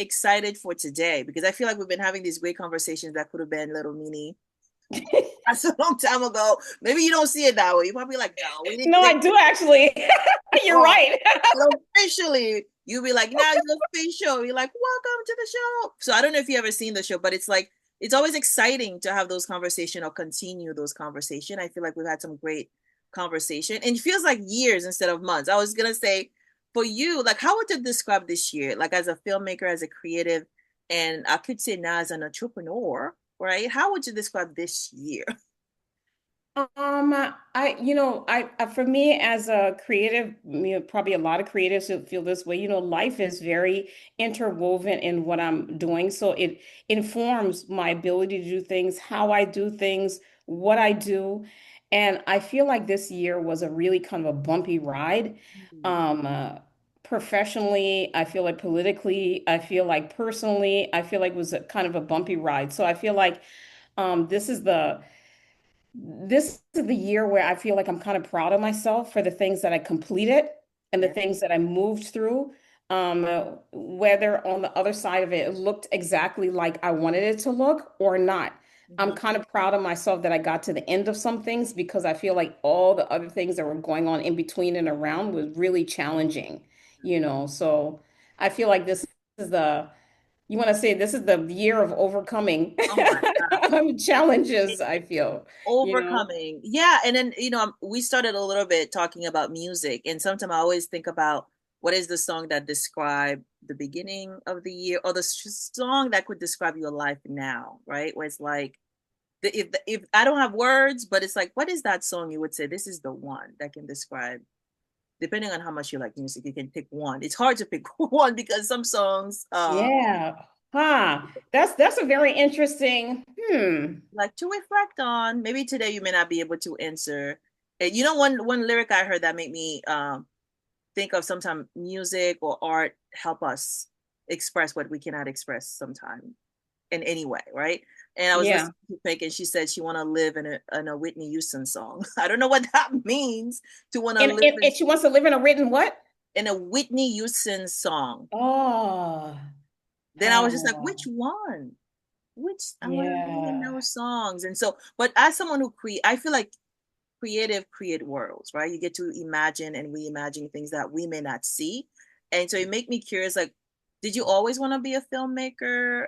excited for today because I feel like we've been having these great conversations that could have been little mini that's a long time ago. Maybe you don't see it that way. You're probably like, no, we need No, to I do actually. You're oh, right. but officially, you'll be like, now you're official. You're like, welcome to the show. So I don't know if you ever seen the show, but it's like it's always exciting to have those conversations or continue those conversations. I feel like we've had some great conversation and it feels like years instead of months. I was gonna say for you, like how would you describe this year? Like as a filmmaker, as a creative, and I could say now as an entrepreneur, right? How would you describe this year? For me as a creative, probably a lot of creatives who feel this way, life is very interwoven in what I'm doing. So it informs my ability to do things, how I do things, what I do. And I feel like this year was a really kind of a bumpy ride. Um, uh, Professionally, I feel like politically, I feel like personally, I feel like it was a kind of a bumpy ride. So I feel like this is the year where I feel like I'm kind of proud of myself for the things that I completed and the Yeah. things that I moved through. Whether on the other side of it, it looked exactly like I wanted it to look or not. I'm Mhm. kind of proud of myself that I got to the end of some things because I feel like all the other things that were going on in between and around was really challenging. So I feel like this is you want to say this is the year of overcoming Oh my challenges, I feel. overcoming. Yeah. And then, we started a little bit talking about music. And sometimes I always think about what is the song that describe the beginning of the year or the song that could describe your life now, right? Where it's like, if I don't have words, but it's like, what is that song you would say this is the one that can describe, depending on how much you like music, you can pick one. It's hard to pick one because some songs, Yeah. Huh. That's a very interesting. like to reflect on. Maybe today you may not be able to answer. And one lyric I heard that made me think of sometimes music or art help us express what we cannot express sometime in any way, right? And I was Yeah. listening to Pink and she said she want to live in a Whitney Houston song. I don't know what that means to want to And, live and, and she wants to live in a written what? in a Whitney Houston song. Oh. Then I was just like, which one? Which I want to live in Yeah. those songs. And so, but as someone who I feel like creative create worlds, right? You get to imagine and reimagine things that we may not see. And so it make me curious, like, did you always want to be a filmmaker?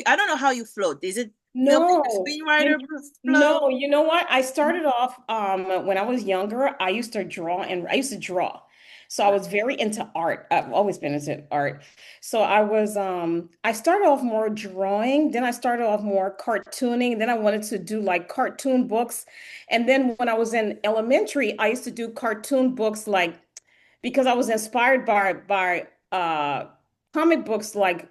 I don't know how you float. Is it filmmaker, No, screenwriter flow? no, you know what? I started off when I was younger, I used to draw and I used to draw. So I was very into art. I've always been into art. So I started off more drawing, then I started off more cartooning, then I wanted to do like cartoon books. And then when I was in elementary, I used to do cartoon books like because I was inspired by comic books like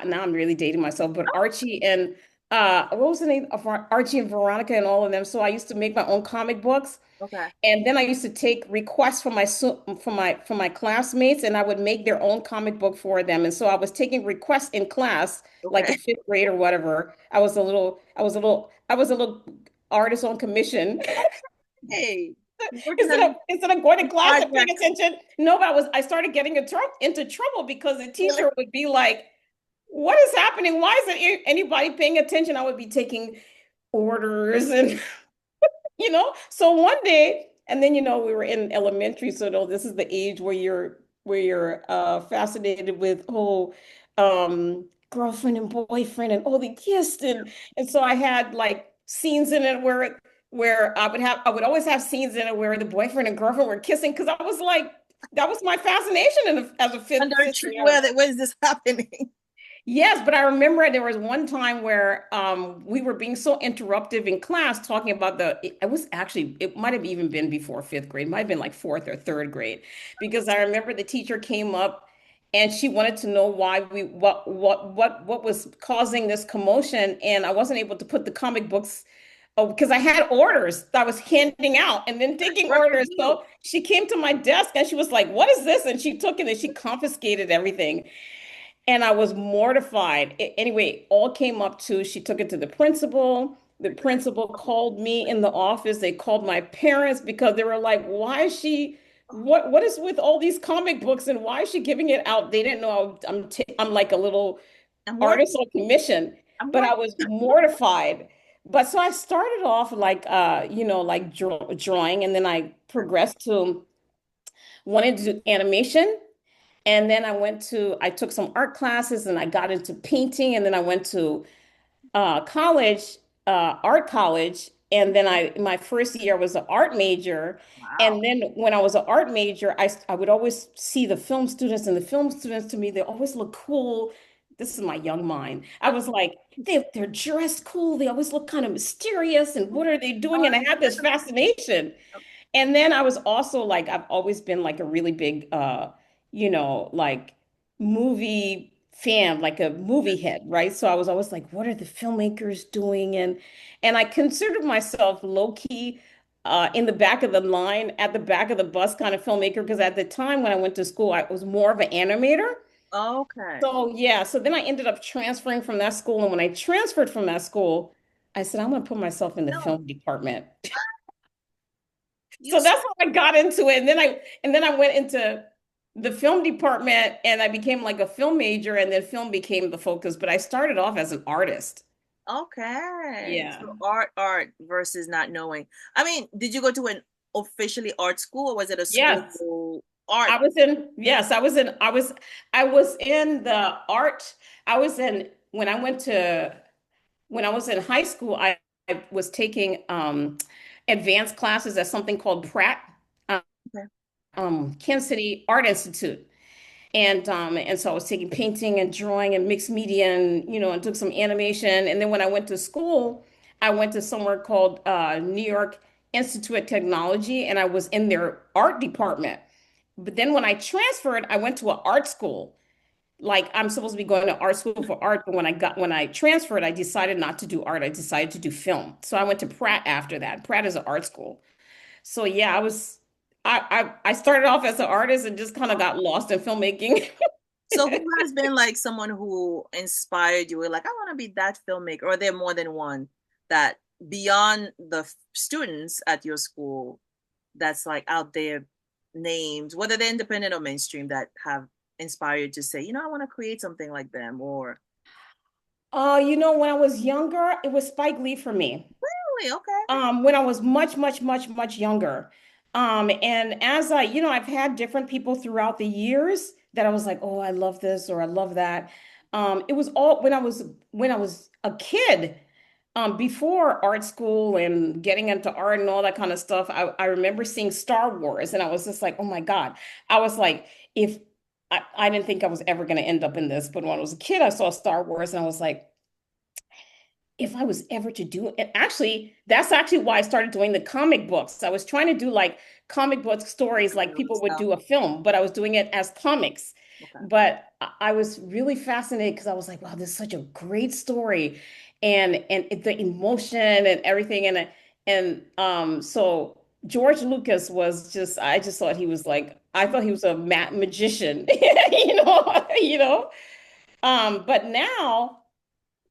now I'm really dating myself, but Archie and what was the name of Archie and Veronica and all of them. So I used to make my own comic books, Okay. and then I used to take requests from my classmates, and I would make their own comic book for them. And so I was taking requests in class, like Okay. in fifth grade or whatever. I was a little artist on commission. Hey, you're working Instead on of instead of going to class and paying projects. attention, no, I started getting into trouble because the teacher would be like, "What is happening? Why isn't anybody paying attention?" I would be taking orders and So one day, and then we were in elementary, so no, this is the age where you're fascinated with girlfriend and boyfriend and all the kissed and so I had like scenes in it where I would always have scenes in it where the boyfriend and girlfriend were kissing because I was like that was my fascination as a Under a fifth tree, grader. where is this happening? Yes, but I remember there was one time where we were being so interruptive in class talking about it might have even been before fifth grade, it might have been like fourth or third grade, because I remember the teacher came up and she wanted to know why what was causing this commotion, and I wasn't able to put the comic books. Oh, because I had orders that I was handing out and then taking Work for orders. you. So she came to my desk and she was like, "What is this?" And she took it and she confiscated everything. And I was mortified. Anyway, all came up to she took it to the principal. The principal called me in the office. They called my parents because they were like, why is she what is with all these comic books and why is she giving it out? They didn't know I'm like a little I'm artist working. on commission, I'm but I working. was mortified. But so I started off like like drawing, and then I progressed to wanted to do animation. And then I took some art classes and I got into painting. And then I went to college, art college. And then my first year was an art major. Wow. And then when I was an art major, I would always see the film students, and the film students to me, they always look cool. This is my young mind. I was like, they're dressed cool. They always look kind of mysterious. And what are they doing? And I had this fascination. And then I was also like, I've always been like a really big, like movie fan, like a movie head, right? So I was always like, what are the filmmakers doing? And I considered myself low key in the back of the line, at the back of the bus kind of filmmaker, because at the time when I went to school, I was more of an animator. Okay. So yeah, so then I ended up transferring from that school. And when I transferred from that school, I said, I'm going to put myself in the No, film department. you So that's how I got into it. And then I went into the film department and I became like a film major and then film became the focus, but I started off as an artist. okay. Yeah. So art versus not knowing. I mean, did you go to an officially art school or was it a Yes. school art? Yes, I was in the art. I was in when I went to when I was in high school, I was taking advanced classes at something called Pratt, uh, Okay. Kansas City Art Institute. And so I was taking painting and drawing and mixed media and and took some animation. And then when I went to school, I went to somewhere called New York Institute of Technology, and I was in their art department. But then when I transferred, I went to an art school. Like I'm supposed to be going to art school for art, but when I transferred, I decided not to do art. I decided to do film. So I went to Pratt after that. Pratt is an art school. So yeah, I started off as an artist and just kind of got lost in filmmaking. So who has been like someone who inspired you? Like, I want to be that filmmaker, or there more than one that beyond the students at your school that's like out there named, whether they're independent or mainstream, that have inspired you to say, I want to create something like them, or When I was younger, it was Spike Lee for me. really, okay. When I was much, much, much, much younger. And as I've had different people throughout the years that I was like, oh, I love this or I love that. It was all when I was a kid, before art school and getting into art and all that kind of stuff. I remember seeing Star Wars, and I was just like, oh my God. I was like, if I didn't think I was ever going to end up in this, but when I was a kid, I saw Star Wars, and I was like, if I was ever to do it, actually, that's actually why I started doing the comic books. I was trying to do like comic book stories like people would Stuff. do a film, but I was doing it as comics. Okay. But I was really fascinated because I was like, wow, this is such a great story. The emotion and everything. So George Lucas was just, I just thought he was like, I thought he was a magician, But now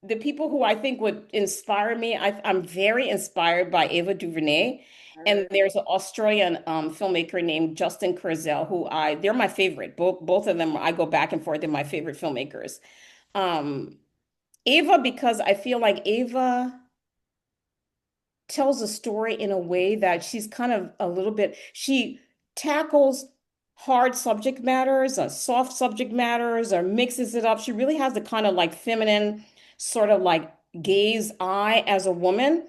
the people who I think would inspire me, I'm very inspired by Ava DuVernay. And there's an Australian filmmaker named Justin Kurzel, they're my favorite. Both of them, I go back and forth. They're my favorite filmmakers. Um, Ava, because I feel like Ava tells a story in a way that she's kind of a little bit, she tackles hard subject matters or soft subject matters or mixes it up. She really has the kind of like feminine sort of like gaze eye as a woman.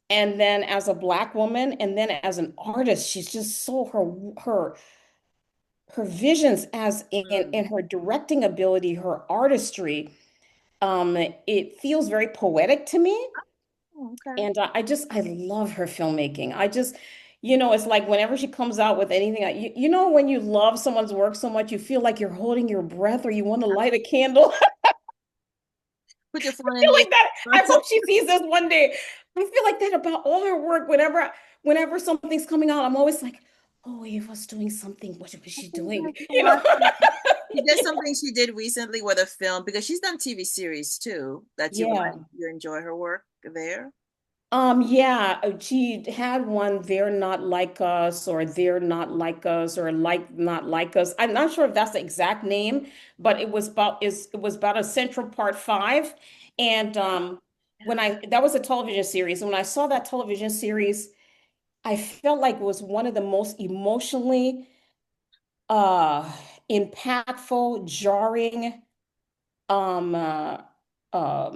And then as a Black woman, and then as an artist, she's just so her visions as in her directing ability, her artistry. It feels very poetic to me. Okay. And I love her filmmaking. It's like whenever she comes out with anything, when you love someone's work so much, you feel like you're holding your breath or you want to light a candle. Put your phone in Feel the like that. I hope she sees this one day. I feel like that about all her work. Whenever something's coming out, I'm always like, oh, Ava's doing something. What was she doing? She did something she did recently with a film because she's done TV series too. That Yeah. you enjoy her work there. Yeah, she had one, They're Not Like Us, or They're Not Like Us, or Like Not Like Us. I'm not sure if that's the exact name, but it was about a Central Part 5. And when I that was a television series. And when I saw that television series, I felt like it was one of the most emotionally uh impactful, jarring, um um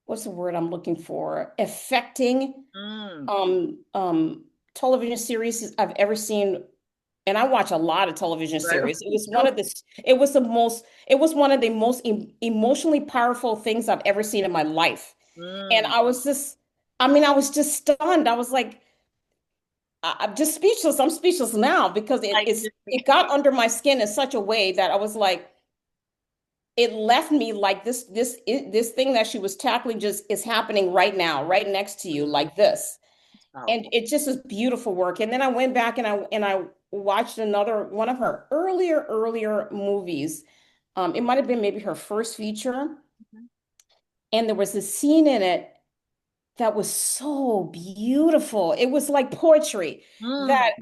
what's the word I'm looking for? Affecting Mm, um um television series I've ever seen. And I watch a lot of television right. series. It was one of the most emotionally powerful things I've ever seen in my life. And Mm, I was just stunned. I was like, I'm just speechless. I'm speechless now because I can just it got under my skin in such a way that I was like, it left me like this thing that she was tackling just is happening right now, right next to you, like this. And powerful. it just is beautiful work. And then I went back and I watched another one of her earlier movies. It might have been maybe her first feature, Mhm. and there was a scene in it that was so beautiful. It was like poetry Mm. that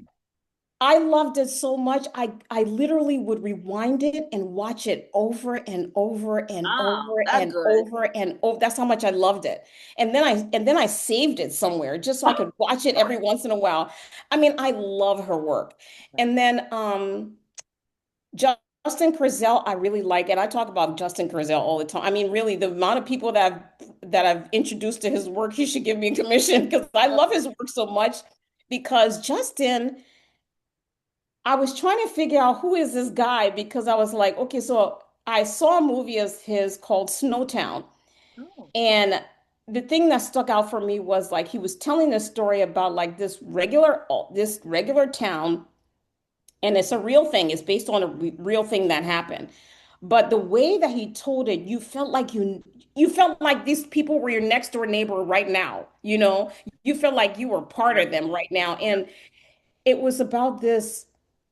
I loved it so much. I literally would rewind it and watch it over and over and Oh, over that and good. over and over. That's how much I loved it. And then I saved it somewhere just so I could watch it every once in a while. I mean, I love her work. And then Justin Kurzel, I really like, and I talk about Justin Kurzel all the time. I mean, really, the amount of people that I've introduced to his work, he should give me a commission because I love his work so much. Because Justin, I was trying to figure out who is this guy because I was like, okay, so I saw a movie of his called Snowtown. Oh. And the thing that stuck out for me was like he was telling a story about like this regular town, and it's a real thing. It's based on a real thing that happened. But the way that he told it, you felt like these people were your next door neighbor right now, you know? You felt like you were part Right. of them right now. And it was about this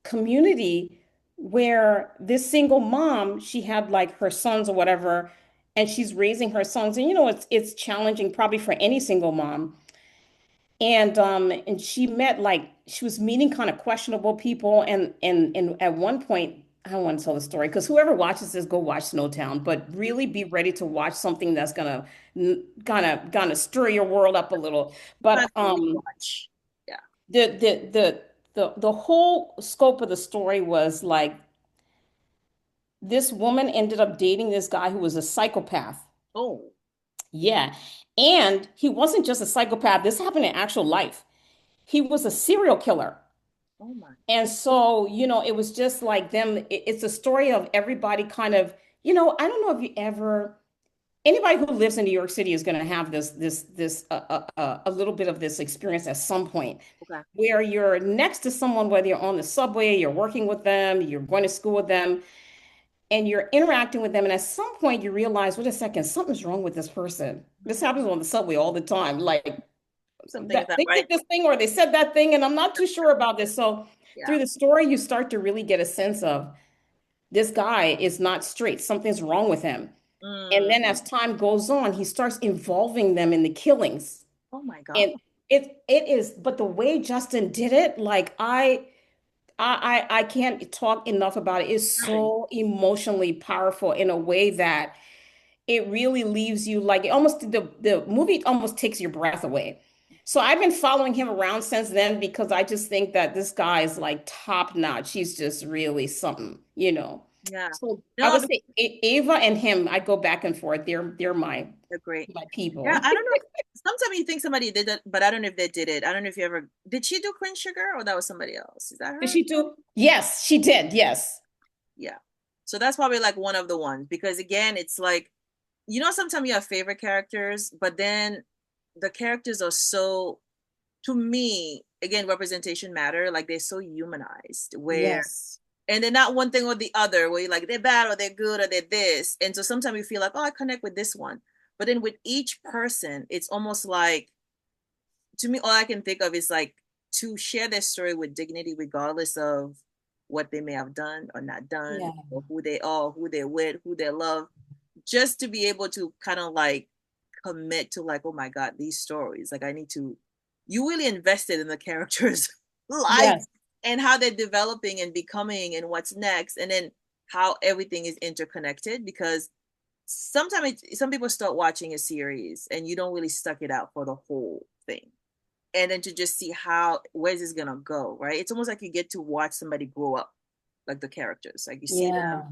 community where this single mom, she had like her sons or whatever, and she's raising her sons. And it's challenging probably for any single mom. And she met like she was meeting kind of questionable people. And at one point, I don't want to tell the story because whoever watches this, go watch Snowtown, but really be ready to watch something that's gonna stir your world up a little. Time But to rewatch. Yeah. the the the whole scope of the story was like this woman ended up dating this guy who was a psychopath. Oh. Yeah. And he wasn't just a psychopath. This happened in actual life. He was a serial killer. Oh my. And so, it was just like them. It's a story of everybody kind of, I don't know if you ever, anybody who lives in New York City is going to have a little bit of this experience at some point Okay. where you're next to someone, whether you're on the subway, you're working with them, you're going to school with them, and you're interacting with them. And at some point, you realize, wait a second, something's wrong with this person. This Mhm. happens on the subway all the time. Like Something is that not they right. did this thing or they said that thing, and I'm not too sure about this. So Yeah. through the story, you start to really get a sense of this guy is not straight. Something's wrong with him. And Mm. then as time goes on, he starts involving them in the killings. Oh my God. And it is, but the way Justin did it, like I can't talk enough about it. It's Right. so emotionally powerful in a way that it really leaves you like the movie almost takes your breath away. So I've been following him around since then because I just think that this guy is like top notch. He's just really something. Yeah. So I No, would say Ava and him, I go back and forth. They're they're great. my Yeah, people. I don't know. Sometimes you think somebody did that, but I don't know if they did it. I don't know if you ever did she do Queen Sugar or that was somebody else? Is that Did her? she do? Yes, she did. Yes. Yeah. So that's probably like one of the ones because again, it's like sometimes you have favorite characters, but then the characters are so to me, again, representation matter. Like they're so humanized where Yes. and they're not one thing or the other where you're like they're bad or they're good or they're this. And so sometimes you feel like, oh, I connect with this one. But then with each person, it's almost like to me, all I can think of is like to share their story with dignity, regardless of what they may have done or not done, Yeah. or who they are, who they're with, who they love, just to be able to kind of like commit to like, oh my God, these stories. Like I need to, you really invested in the characters' life Yes. and how they're developing and becoming and what's next. And then how everything is interconnected because sometimes some people start watching a series and you don't really stuck it out for the whole thing and then to just see how where's this gonna go, right? It's almost like you get to watch somebody grow up, like the characters, like you see them Yeah.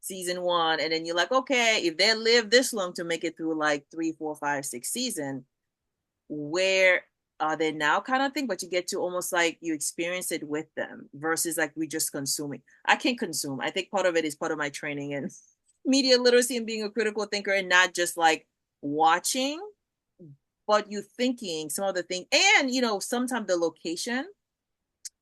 season one and then you're like, okay, if they live this long to make it through like 3, 4, 5, 6 season, where are they now kind of thing, but you get to almost like you experience it with them versus like we just consuming. I can't consume. I think part of it is part of my training and media literacy and being a critical thinker and not just like watching, but you thinking some of the things. And, sometimes the location,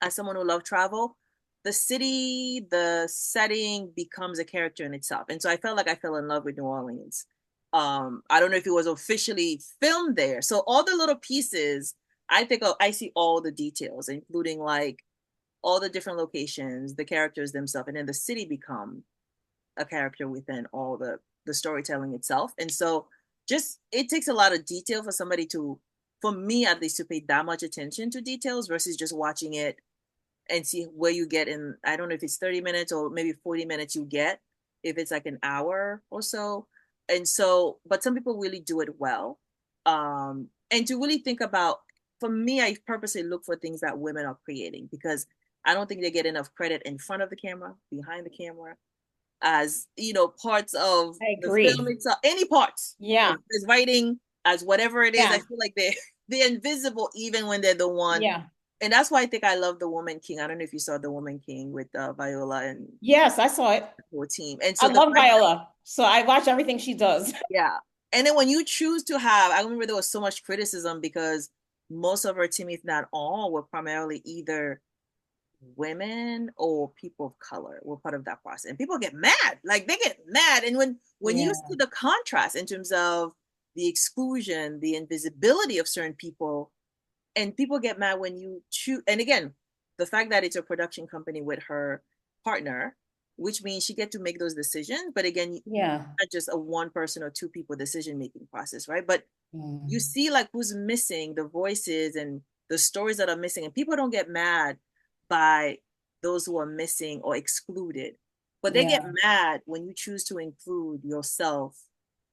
as someone who loves travel, the city, the setting becomes a character in itself. And so I felt like I fell in love with New Orleans. I don't know if it was officially filmed there. So all the little pieces, I think I see all the details, including like all the different locations, the characters themselves, and then the city become a character within all the storytelling itself. And so just it takes a lot of detail for somebody to, for me at least, to pay that much attention to details versus just watching it and see where you get in. I don't know if it's 30 minutes or maybe 40 minutes you get, if it's like an hour or so. And so, but some people really do it well. And to really think about, for me, I purposely look for things that women are creating because I don't think they get enough credit in front of the camera, behind the camera, as parts of I the film agree. itself, any parts, Yeah. as writing, as whatever it is. I Yeah. feel like they're invisible even when they're the one. Yeah. And that's why I think I love The Woman King. I don't know if you saw The Woman King with Viola and Yes, I saw it. the whole team. And I so the love fact, Viola. So I watch everything she does. yeah. And then when you choose to have, I remember there was so much criticism because most of her team, if not all, were primarily either women or people of color were part of that process. And people get mad. Like they get mad. And when you Yeah. see the contrast in terms of the exclusion, the invisibility of certain people, and people get mad when you choose. And again, the fact that it's a production company with her partner, which means she get to make those decisions. But again, Yeah. not just a one person or two people decision making process, right? But you Mm. see like who's missing, the voices and the stories that are missing, and people don't get mad by those who are missing or excluded, but they get Yeah. mad when you choose to include yourself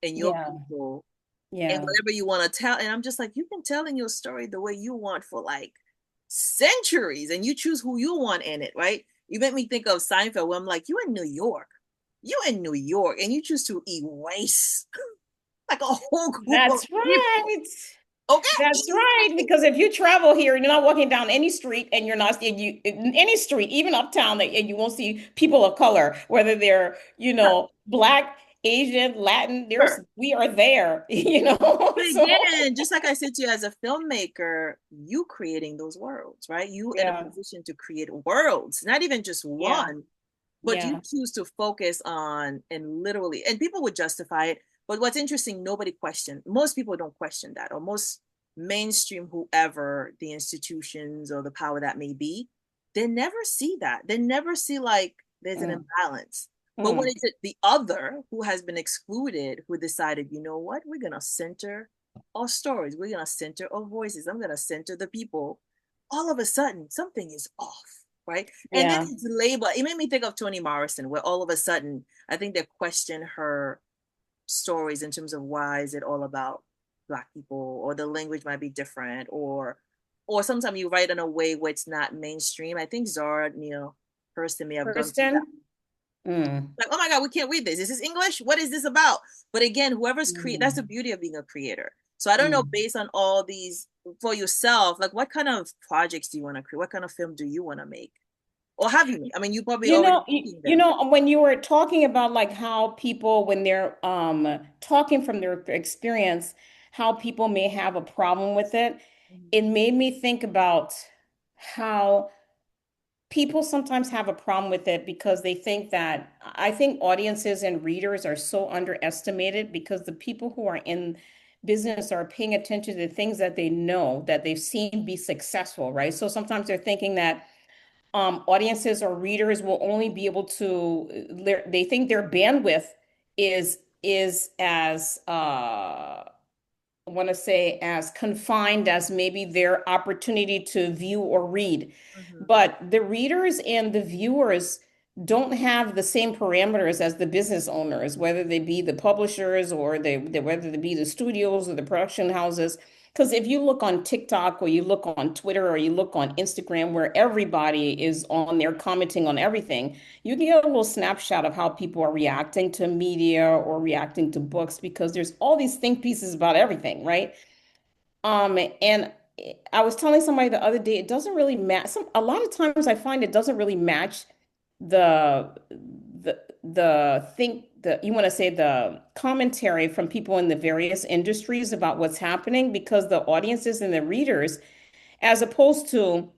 and your Yeah. people and Yeah. whatever you want to tell. And I'm just like, you can tell in your story the way you want for like centuries, and you choose who you want in it, right? You make me think of Seinfeld, where I'm like, you in New York, and you choose to erase like a whole group of That's people. right. That's Okay. right. Because if you travel here and you're not walking down any street and you're not and you in any street, even uptown, and you won't see people of color, whether they're, black, Asian, Latin, Sure. we are there, you know. But So again, just like I said to you, as a filmmaker, you creating those worlds, right? You in a yeah, position to create worlds, not even just yeah, one, but you yeah. choose to focus on and literally, and people would justify it. But what's interesting, nobody questioned. Most people don't question that, or most mainstream, whoever the institutions or the power that may be, they never see that. They never see like there's an Mm, imbalance. But when mm, it's the other who has been excluded, who decided, you know what, we're gonna center our stories, we're gonna center our voices, I'm gonna center the people. All of a sudden, something is off, right? And then yeah, it's labeled. It made me think of Toni Morrison, where all of a sudden, I think they question her stories in terms of why is it all about Black people, or the language might be different, or sometimes you write in a way where it's not mainstream. I think Zara Neale Hurston may have gone through that. Kristen. Mm, Like, oh my God, we can't read this. Is this English? What is this about? But again, whoever's that's the mm, beauty of being a creator. So I don't know, mm. based on all these for yourself, like what kind of projects do you want to create? What kind of film do you want to make? Or have you made? I mean, you probably You already know, you, making you them. know, when you were talking about like how people, when they're talking from their experience, how people may have a problem with it, it made me think about how people sometimes have a problem with it because they think that I think audiences and readers are so underestimated because the people who are in business are paying attention to the things that they know that they've seen be successful, right? So sometimes they're thinking that audiences or readers will only be able to they think their bandwidth is as want to say as confined as maybe their opportunity to view or read. Mm-hmm. But the readers and the viewers don't have the same parameters as the business owners, whether they be the publishers or whether they be the studios or the production houses. Because if you look on TikTok or you look on Twitter or you look on Instagram, where everybody is on there commenting on everything, you can get a little snapshot of how people are reacting to media or reacting to books because there's all these think pieces about everything, right? And I was telling somebody the other day, it doesn't really match. A lot of times I find it doesn't really match the you want to say the commentary from people in the various industries about what's happening because the audiences and the readers, as opposed to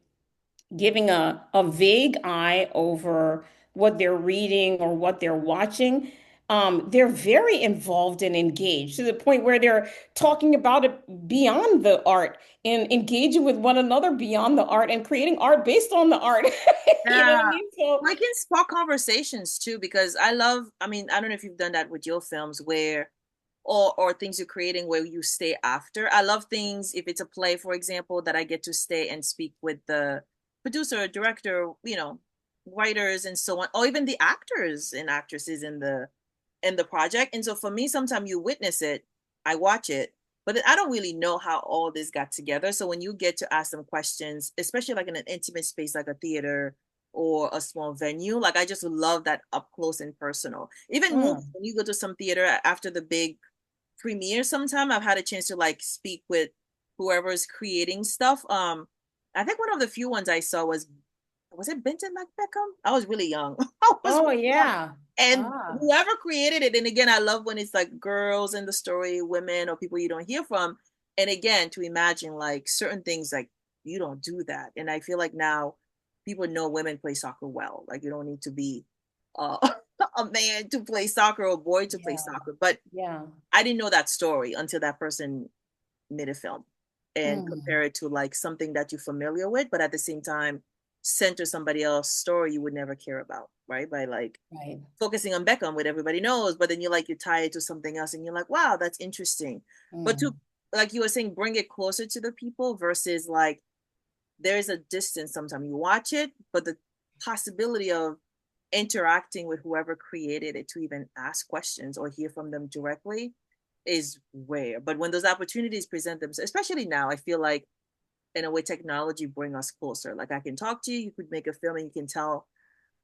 giving a vague eye over what they're reading or what they're watching, they're very involved and engaged to the point where they're talking about it beyond the art and engaging with one another beyond the art and creating art based on the art. You know Yeah. what I mean? So, Well, it can spark conversations too, because I love, I mean, I don't know if you've done that with your films where, or things you're creating where you stay after. I love things, if it's a play, for example, that I get to stay and speak with the producer, director, writers and so on, or even the actors and actresses in the project. And so for me, sometimes you witness it, I watch it, but then I don't really know how all this got together. So when you get to ask them questions, especially like in an intimate space like a theater or a small venue, like I just love that up close and personal. Even movies, mm, when you go to some theater after the big premiere, sometime I've had a chance to like speak with whoever's creating stuff. I think one of the few ones I saw was it Benton McBeckham? I was really young. I was oh really young. yeah. And Ah, whoever created it, and again, I love when it's like girls in the story, women or people you don't hear from. And again, to imagine like certain things like you don't do that. And I feel like now people know women play soccer well. Like you don't need to be uh, a man to play soccer or a boy to play yeah, soccer. But yeah. I didn't know that story until that person made a film and Mm, compare it to like something that you're familiar with, but at the same time, center somebody else's story you would never care about, right? By like right. focusing on Beckham, what everybody knows, but then you tie it to something else and you're like, wow, that's interesting. But to, Mm, like you were saying, bring it closer to the people versus like there's a distance sometimes you watch it, but the possibility of interacting with whoever created it to even ask questions or hear from them directly is rare. But when those opportunities present themselves, especially now, I feel like in a way technology bring us closer. Like I can talk to you, you could make a film and you can tell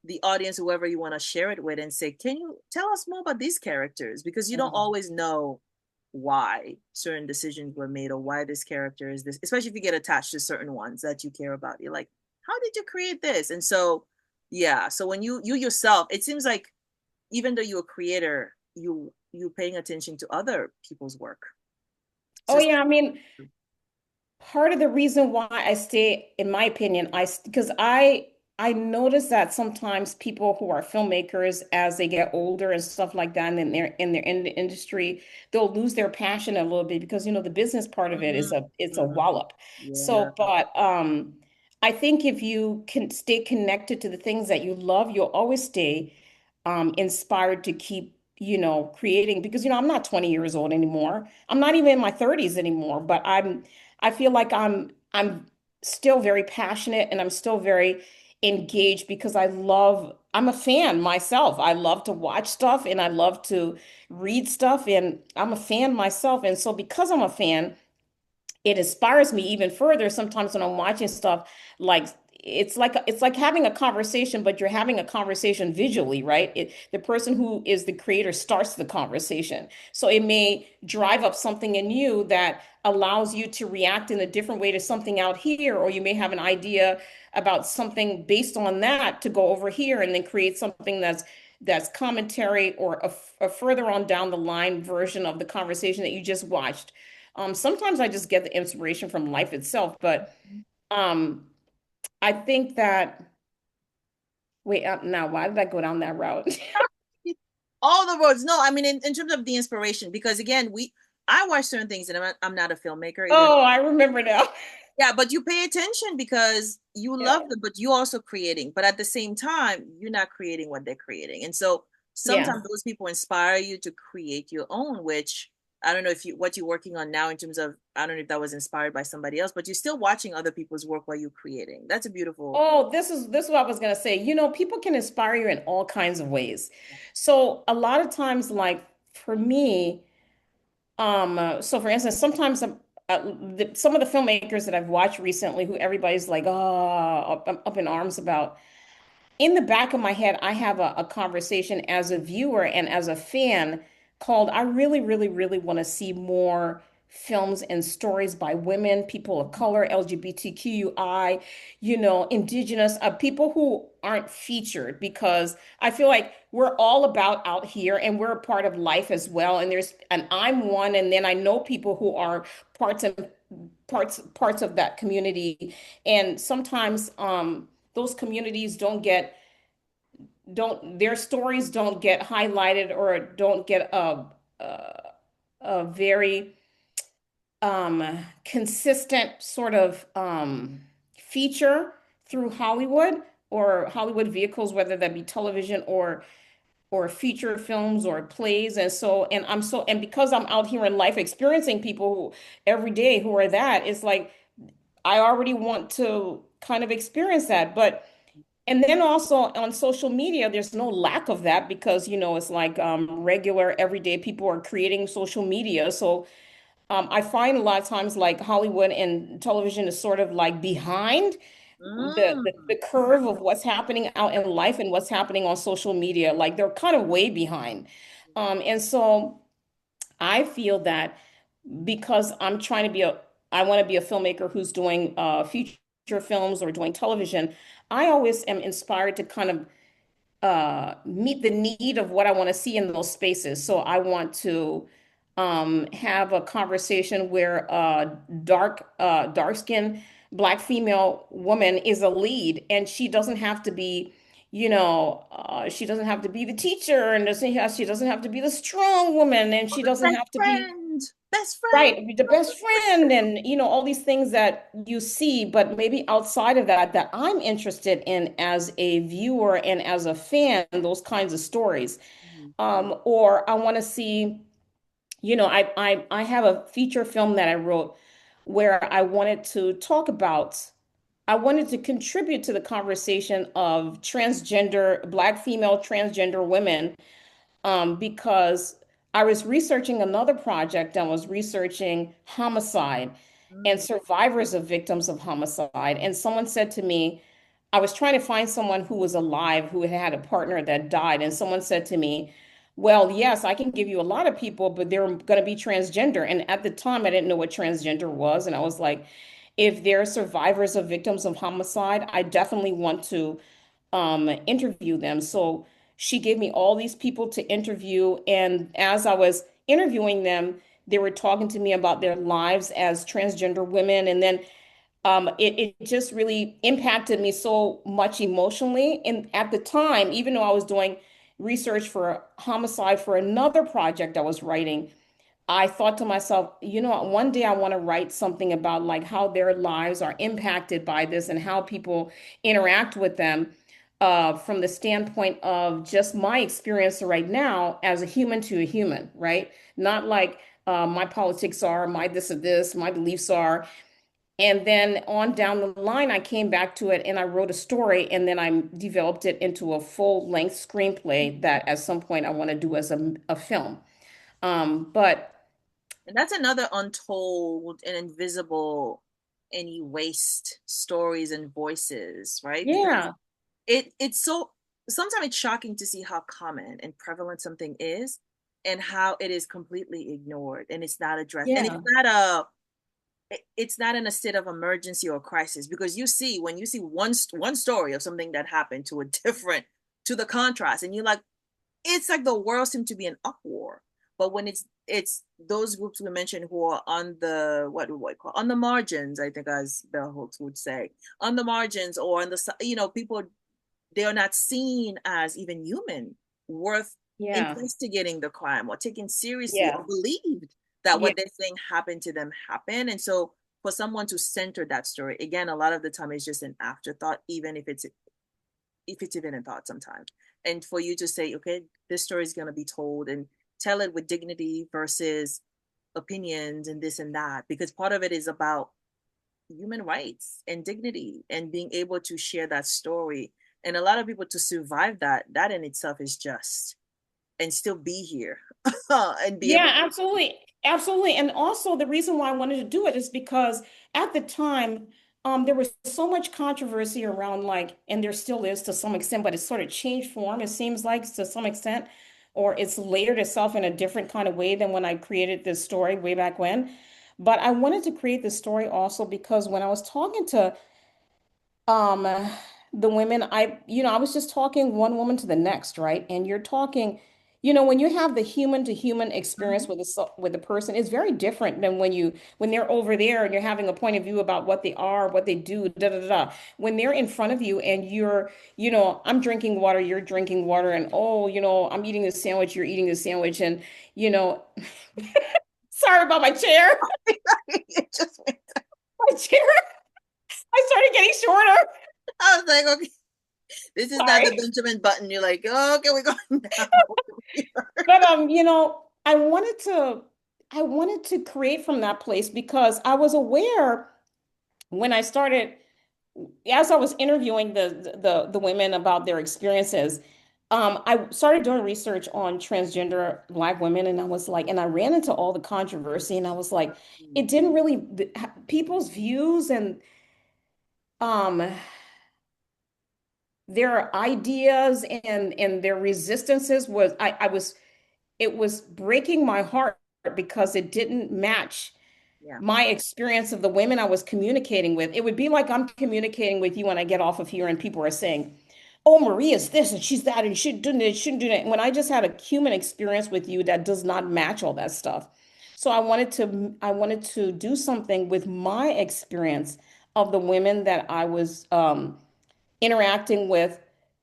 the audience, whoever you want to share it with, and say, can you tell us more about these characters? Because you don't mm, always know why certain decisions were made or why this character is this, especially if you get attached to certain ones that you care about. You're like, how did you create this? And so, yeah. So when you yourself, it seems like even though you're a creator, you paying attention to other people's work. oh So, yeah, I mean, part of the reason why I stay, in my opinion, because I notice that sometimes people who are filmmakers, as they get older and stuff like that, and then they're in the industry, they'll lose their passion a little bit because the business part of it mm-hmm, is a mm-hmm, wallop. yeah. So, but I think if you can stay connected to the things that you love, you'll always stay inspired to keep creating because I'm not 20 years old anymore. I'm not even in my 30s anymore, but I feel like I'm still very passionate and I'm still very engaged because I'm a fan myself. I love to watch stuff and I love to read stuff and I'm a fan myself. And so because I'm a fan, it inspires me even further sometimes when I'm watching stuff like it's like having a conversation, but you're having a conversation visually, right? The person who is the creator starts the conversation. So it may drive up something in you that allows you to react in a different way to something out here, or you may have an idea about something based on that to go over here and then create something that's commentary or a further on down the line version of the conversation that you just watched. Sometimes I just get the inspiration from life itself, but um, I think that wait, now why did I go down that route? All the roads. No, I mean in terms of the inspiration, because again, I watch certain things and I'm not a filmmaker, even Oh, I remember now. yeah, but you pay attention because you Yeah. love them, but you also creating. But at the same time, you're not creating what they're creating. And so Yeah. sometimes those people inspire you to create your own, which I don't know if you what you're working on now in terms of, I don't know if that was inspired by somebody else, but you're still watching other people's work while you're creating. That's a beautiful. Oh, this is what I was gonna say. You know, people can inspire you in all kinds of ways. So a lot of times, like for me, so for instance, sometimes some of the filmmakers that I've watched recently, who everybody's like, oh, up in arms about, in the back of my head, I have a conversation as a viewer and as a fan called, I really, really, really want to see more films and stories by women, people of color, LGBTQI, indigenous, people who aren't featured, because I feel like we're all about out here and we're a part of life as well. And I'm one, and then I know people who are parts of that community. And sometimes those communities don't their stories don't get highlighted or don't get a very consistent sort of feature through Hollywood or Hollywood vehicles, whether that be television or feature films or plays. And because I'm out here in life experiencing people who every day who are that, it's like I already want to kind of experience that. But and then also on social media, there's no lack of that, because it's like regular everyday people are creating social media. So I find a lot of times like Hollywood and television is sort of like behind the Okay. curve of what's happening out in life and what's happening on social media. Like they're kind of way behind. And so I feel that because I want to be a filmmaker who's doing feature films or doing television, I always am inspired to kind of meet the need of what I want to see in those spaces. So I want to have a conversation where a dark skinned Black female woman is a lead, and she doesn't have to be, she doesn't have to be the teacher, and she doesn't have to be the strong woman, and Oh, she the doesn't best have to be friend, best friend. right, the best friend, and all these things that you see, but maybe outside of that I'm interested in as a viewer and as a fan, those kinds of stories. Mhm. Or I want to see, I have a feature film that I wrote where I wanted to contribute to the conversation of Black female transgender women, because I was researching another project and was researching homicide and Mm. survivors of victims of homicide. And someone said to me, I was trying to find someone who was alive who had had a partner that died. And someone said to me, well, yes, I can give you a lot of people, but they're going to be transgender. And at the time, I didn't know what transgender was. And I was like, if they're survivors of victims of homicide, I definitely want to interview them. So she gave me all these people to interview. And as I was interviewing them, they were talking to me about their lives as transgender women. And then it just really impacted me so much emotionally. And at the time, even though I was doing research for homicide for another project I was writing, I thought to myself, one day I want to write something about like how their lives are impacted by this and how people interact with them from the standpoint of just my experience right now as a human to a human, right? Not like my politics are, my this or this, my beliefs are. And then on down the line, I came back to it and I wrote a story, and then I developed it into a full-length screenplay that at some point I want to do as a film. But And that's another untold and invisible and erased stories and voices, right? Because yeah, it's so, sometimes it's shocking to see how common and prevalent something is and how it is completely ignored and it's not addressed. And yeah, it's not in a state of emergency or crisis, because you see, when you see one story of something that happened to a different, to the contrast, and you're like, it's like the world seemed to be in uproar. But when it's those groups we mentioned who are on the, what do we call, on the margins, I think, as bell hooks would say, on the margins, or on the, people, they are not seen as even human, worth yeah, investigating the crime or taken seriously or yeah, believed that yeah, what they're saying happened to them happened. And so for someone to center that story, again, a lot of the time it's just an afterthought, even if it's even a thought sometimes. And for you to say, okay, this story is going to be told, and tell it with dignity versus opinions and this and that, because part of it is about human rights and dignity and being able to share that story. And a lot of people, to survive that, that in itself is just, and still be here and be able Yeah, to. absolutely. Absolutely. And also the reason why I wanted to do it is because at the time, there was so much controversy around like, and there still is to some extent, but it's sort of changed form, it seems like to some extent, or it's layered itself in a different kind of way than when I created this story way back when. But I wanted to create this story also because when I was talking to um the women, I was just talking one woman to the next, right? And you're talking, when you have the human to human experience Mhm. with with a person, it's very different than when they're over there and you're having a point of view about what they are, what they do, da da da da. When they're in front of you and I'm drinking water, you're drinking water, and oh, I'm eating this sandwich, you're eating this sandwich, and you know sorry about my chair. It just, My chair, I started getting shorter. I was like, okay, this is not the Sorry. Benjamin Button. You're like, oh, okay, we're going down. But I wanted to create from that place because I was aware when I started, as I was interviewing the women about their experiences, I started doing research on transgender Black women, and I was like, and I ran into all the controversy, and I was like, it didn't really people's views and um their ideas and their resistances was I was it was breaking my heart because it didn't match Yeah. my experience of the women I was communicating with. It would be like I'm communicating with you when I get off of here and people are saying, "Oh, Maria's this and she's that and she shouldn't do this, shouldn't do that." When I just had a human experience with you that does not match all that stuff. So I wanted to do something with my experience of the women that I was interacting with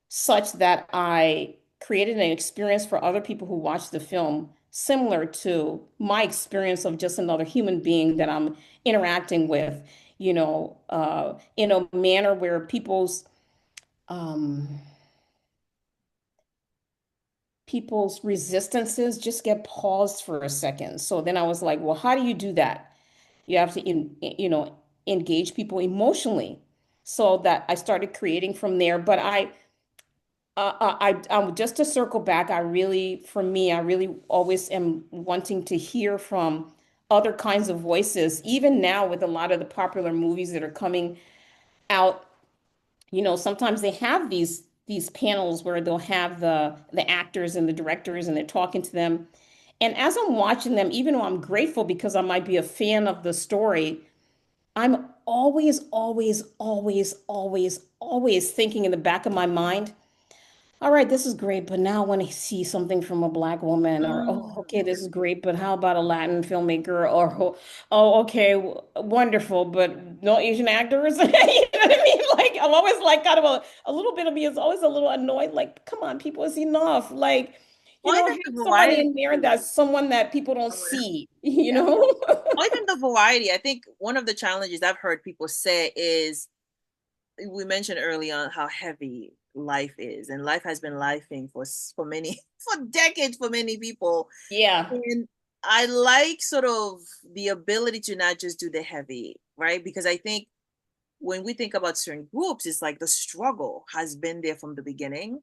such that I created an experience for other people who watch the film similar to my experience of just another human being that I'm interacting with, in a manner where um, people's resistances just get paused for a second. So then I was like, well, how do you do that? You have to, engage people emotionally. So that I started creating from there. But just to circle back, for me, I really always am wanting to hear from other kinds of voices. Even now, with a lot of the popular movies that are coming out, sometimes they have these panels where they'll have the actors and the directors, and they're talking to them. And as I'm watching them, even though I'm grateful because I might be a fan of the story, I'm always, always, always, always, always thinking in the back of my mind, all right, this is great, but now I want to see something from a Black woman, or oh, okay, this is great, but how about a Latin filmmaker? Or oh, okay, wonderful, but no Asian actors. You know what I mean? Like I'm always like kind of a little bit of me is always a little annoyed. Like, come on, people, it's enough. Like, Or have even the somebody variety in there too. that's someone that people don't Someone else. see. Yeah. Or even the variety. I think one of the challenges I've heard people say is, we mentioned early on how heavy life is, and life has been lifing for many for decades for many people. Yeah. And I like sort of the ability to not just do the heavy, right? Because I think when we think about certain groups, it's like the struggle has been there from the beginning.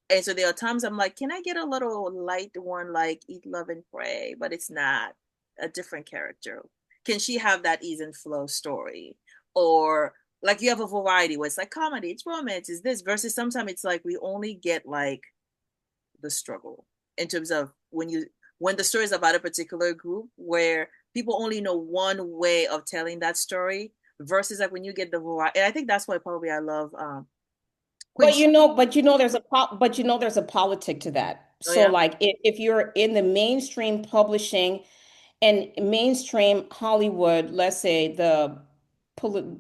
And so there are times I'm like, can I get a little light one, like Eat, Love, and Pray? But it's not a different character. Can she have that ease and flow story? Or like you have a variety where it's like comedy, it's romance, it's this, versus sometimes it's like we only get like the struggle in terms of when the story is about a particular group where people only know one way of telling that story versus like when you get the variety. And I think that's why probably I love Queen. There's a politic to that. Oh So yeah. like if you're in the mainstream publishing and mainstream Hollywood, let's say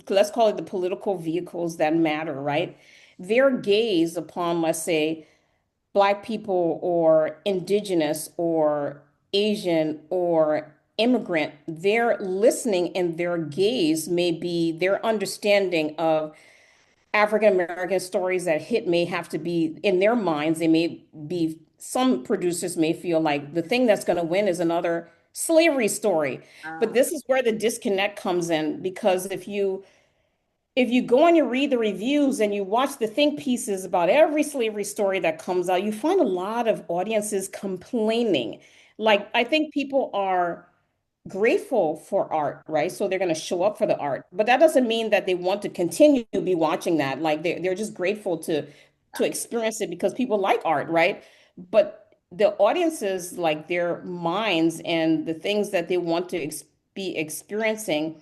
let's call it the political vehicles that matter, right? Their gaze upon, let's say, Black people or indigenous or Asian or immigrant, their listening and their gaze may be their understanding of African American stories that hit may have to be in their minds. They may be, some producers may feel like the thing that's going to win is another slavery story. But Uh, this is where the disconnect comes in because if you go and you read the reviews and you watch the think pieces about every slavery story that comes out, you find a lot of audiences complaining. uh, Like, I think people are grateful for art, right? So they're going to show up for the art, but that doesn't mean that they want to continue to be watching that. Like they're just grateful to experience it because people like art, right? But the audiences, like their minds and the things that they want to be experiencing,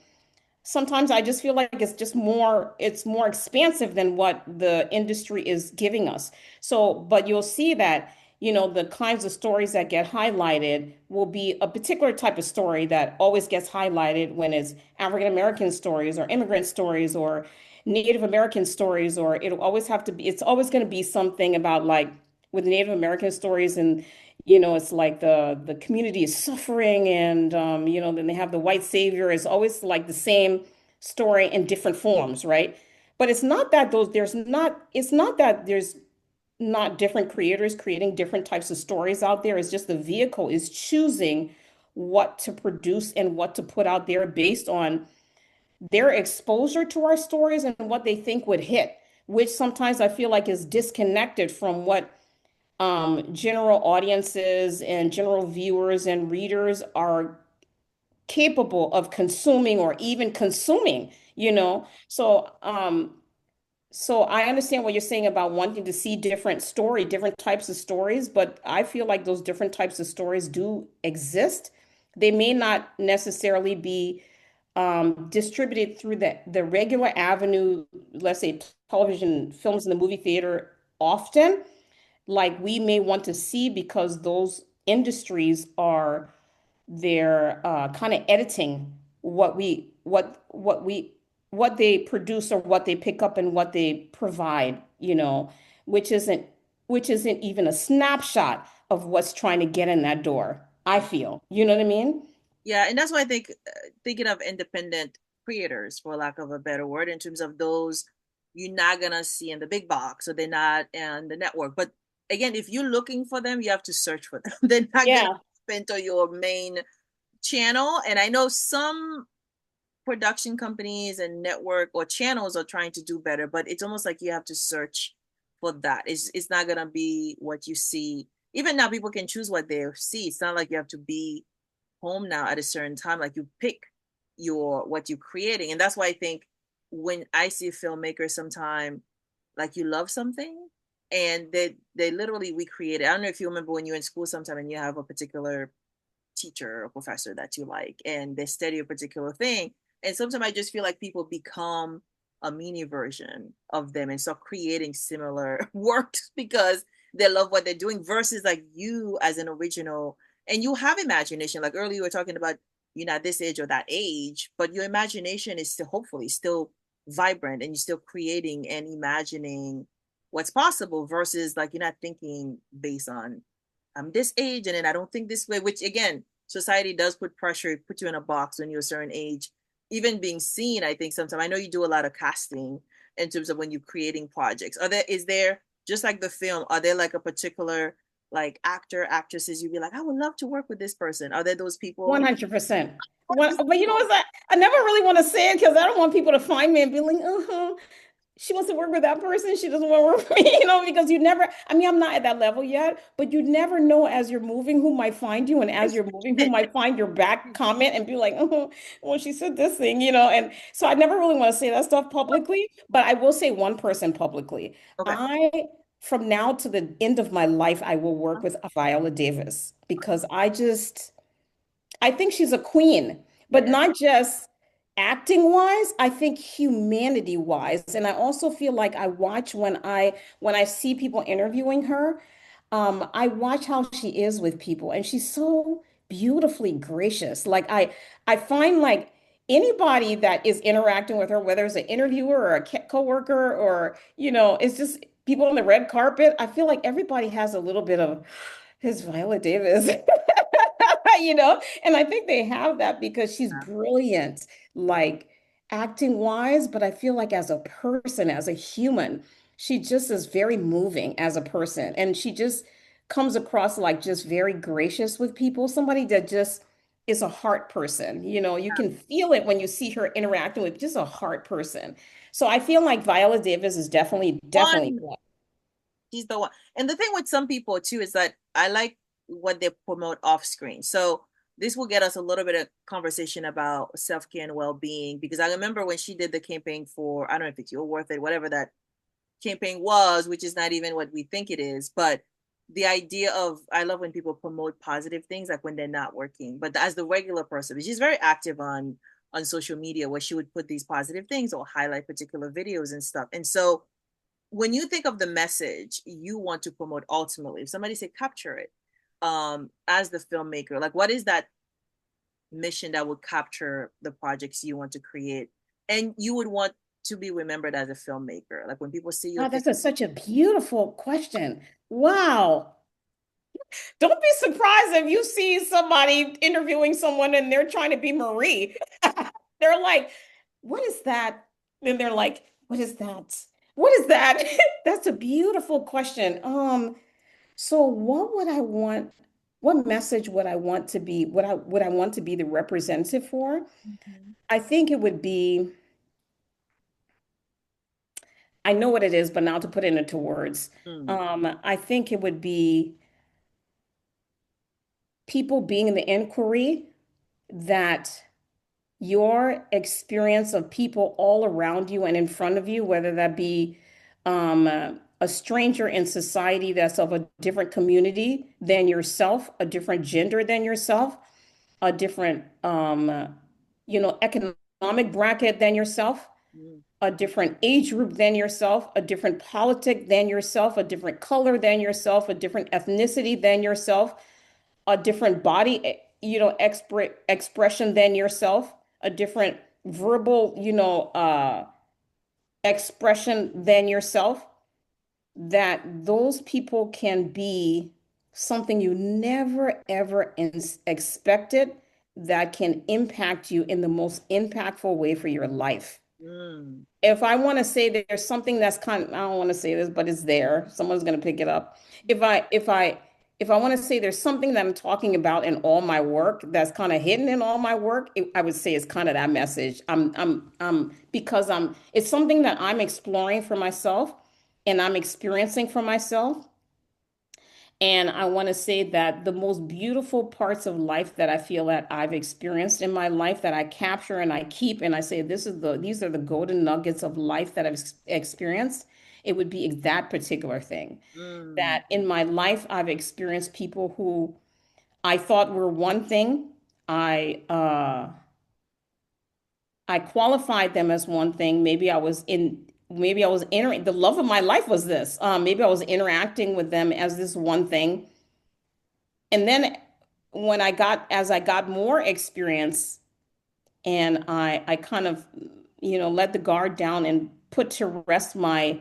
sometimes I just feel like it's more expansive than what the industry is giving us. So, but you'll see that, the kinds of stories that get highlighted will be a particular type of story that always gets highlighted when it's African American stories or immigrant stories or Native American stories, or it's always going to be something about like with Native American stories and it's like the community is suffering and then they have the white savior. It's always like the same story in different forms, right? But it's not that there's not different creators creating different types of stories out there. It's just the vehicle is choosing what to produce and what to put out there based on their exposure to our stories and what they think would hit, which sometimes I feel like is disconnected from what general audiences and general viewers and readers are capable of consuming or even consuming, so I understand what you're saying about wanting to see different types of stories, but I feel like those different types of stories do exist. They may not necessarily be distributed through the regular avenue, let's say television, films in the movie theater often, like we may want to see because those industries are they're kind of editing what they produce or what they pick up and what they provide, which isn't which isn't even a snapshot of what's trying to get in that door, I feel. You know what I mean? yeah, and that's why I think thinking of independent creators, for lack of a better word, in terms of those you're not gonna see in the big box or they're not in the network. But again, if you're looking for them, you have to search for them. They're not gonna Yeah. be spent on your main channel. And I know some production companies and network or channels are trying to do better, but it's almost like you have to search for that. It's not gonna be what you see. Even now, people can choose what they see. It's not like you have to be home now at a certain time. Like you pick your what you're creating, and that's why I think when I see a filmmaker, sometime like you love something, and they literally recreate it. I don't know if you remember when you're in school sometime and you have a particular teacher or professor that you like and they study a particular thing, and sometimes I just feel like people become a mini version of them and start creating similar works because they love what they're doing versus like you as an original, and you have imagination. Like earlier you were talking about you're not this age or that age, but your imagination is still hopefully still vibrant and you're still creating and imagining what's possible versus like you're not thinking based on I'm this age and then I don't think this way, which again, society does put pressure, put you in a box when you're a certain age. Even being seen, I think sometimes I know you do a lot of casting in terms of when you're creating projects. Is there just like the film, are there like a particular like actor, actresses you'd be like, I would love to work with this person? Are there those people? 100%. But you know what? I never really want to say it because I don't want people to find me and be like, she wants to work with that person. She doesn't want to work with me, because you never, I mean, I'm not at that level yet, but you never know as you're moving who might find you and as you're moving who might find your back comment and be like, well, she said this thing, and so I never really want to say that stuff publicly, but I will say one person publicly. Okay. I, from now to the end of my life, I will work with Viola Davis because I think she's a queen, but Yeah. not just acting wise, I think humanity wise. And I also feel like I watch when I see people interviewing her, I watch how she is with people and she's so beautifully gracious. Like I find like anybody that is interacting with her, whether it's an interviewer or a coworker or, it's just people on the red carpet, I feel like everybody has a little bit of his Viola Davis. And I think they have that because she's brilliant, like acting wise, but I feel like as a person, as a human, she just is very moving as a person. And she just comes across like just very gracious with people, somebody that just is a heart person. You know, you can feel it when you see her interacting with just a heart person. So I feel like Viola Davis is definitely One, one. she's the one. And the thing with some people too is that I like what they promote off screen. So this will get us a little bit of conversation about self-care and well-being, because I remember when she did the campaign for, I don't know if it's You're Worth It, whatever that campaign was, which is not even what we think it is, but the idea of, I love when people promote positive things, like when they're not working. But as the regular person, she's very active on social media, where she would put these positive things or highlight particular videos and stuff. And so when you think of the message you want to promote, ultimately, if somebody say capture it, as the filmmaker, like what is that mission that would capture the projects you want to create and you would want to be remembered as a filmmaker? Like when people see your Oh, thing. such a beautiful question. Wow. Don't be surprised if you see somebody interviewing someone and they're trying to be Marie. They're like, what is that? And they're like, what is that? What is that? That's a beautiful question. So what would I want? What message would I want to be? Would I want to be the representative for? Mhm. I think it would be, I know what it is, but now to put it into words, Mm, I think it would be people being in the inquiry that your experience of people all around you and in front of you, whether that be a stranger in society that's of a different community than yourself, a different gender than yourself, a different, economic bracket than yourself, mm, a different age group than yourself, a different politic than yourself, a different color than yourself, a different ethnicity than yourself, a different body, expression than yourself, a different verbal, expression than yourself, that those people can be something you never ever expected that can impact you in the most impactful way for your life. mm, If I want to say that there's something that's kind of, I don't want to say this, but it's there. Someone's going to pick it up. If I want to say there's something that I'm talking about in all my work that's kind of hidden in all my work, I would say it's kind of that message. Because it's something that I'm exploring for myself and I'm experiencing for myself. And I want to say that the most beautiful parts of life that I feel that I've experienced in my life that I capture and I keep and I say these are the golden nuggets of life that I've experienced, it would be that particular thing. mm, That in my life I've experienced people who I thought were one thing. I uh I qualified them as one thing. Maybe I was the love of my life was this. Maybe I was interacting with them as this one thing. And then as I got more experience and I kind of, let the guard down and put to rest my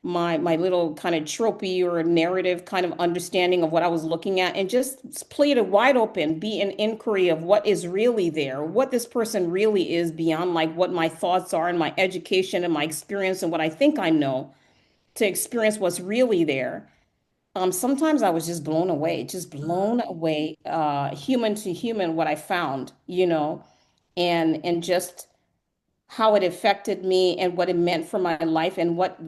little kind of tropey or narrative kind of understanding of what I was looking at and just play it wide open, be an inquiry of what is really there, what this person really is beyond like what my thoughts are and my education and my experience and what I think I know to experience what's really there. Sometimes I was just blown mm, away, human to human, what I found, and just how it affected me and what it meant for my life and what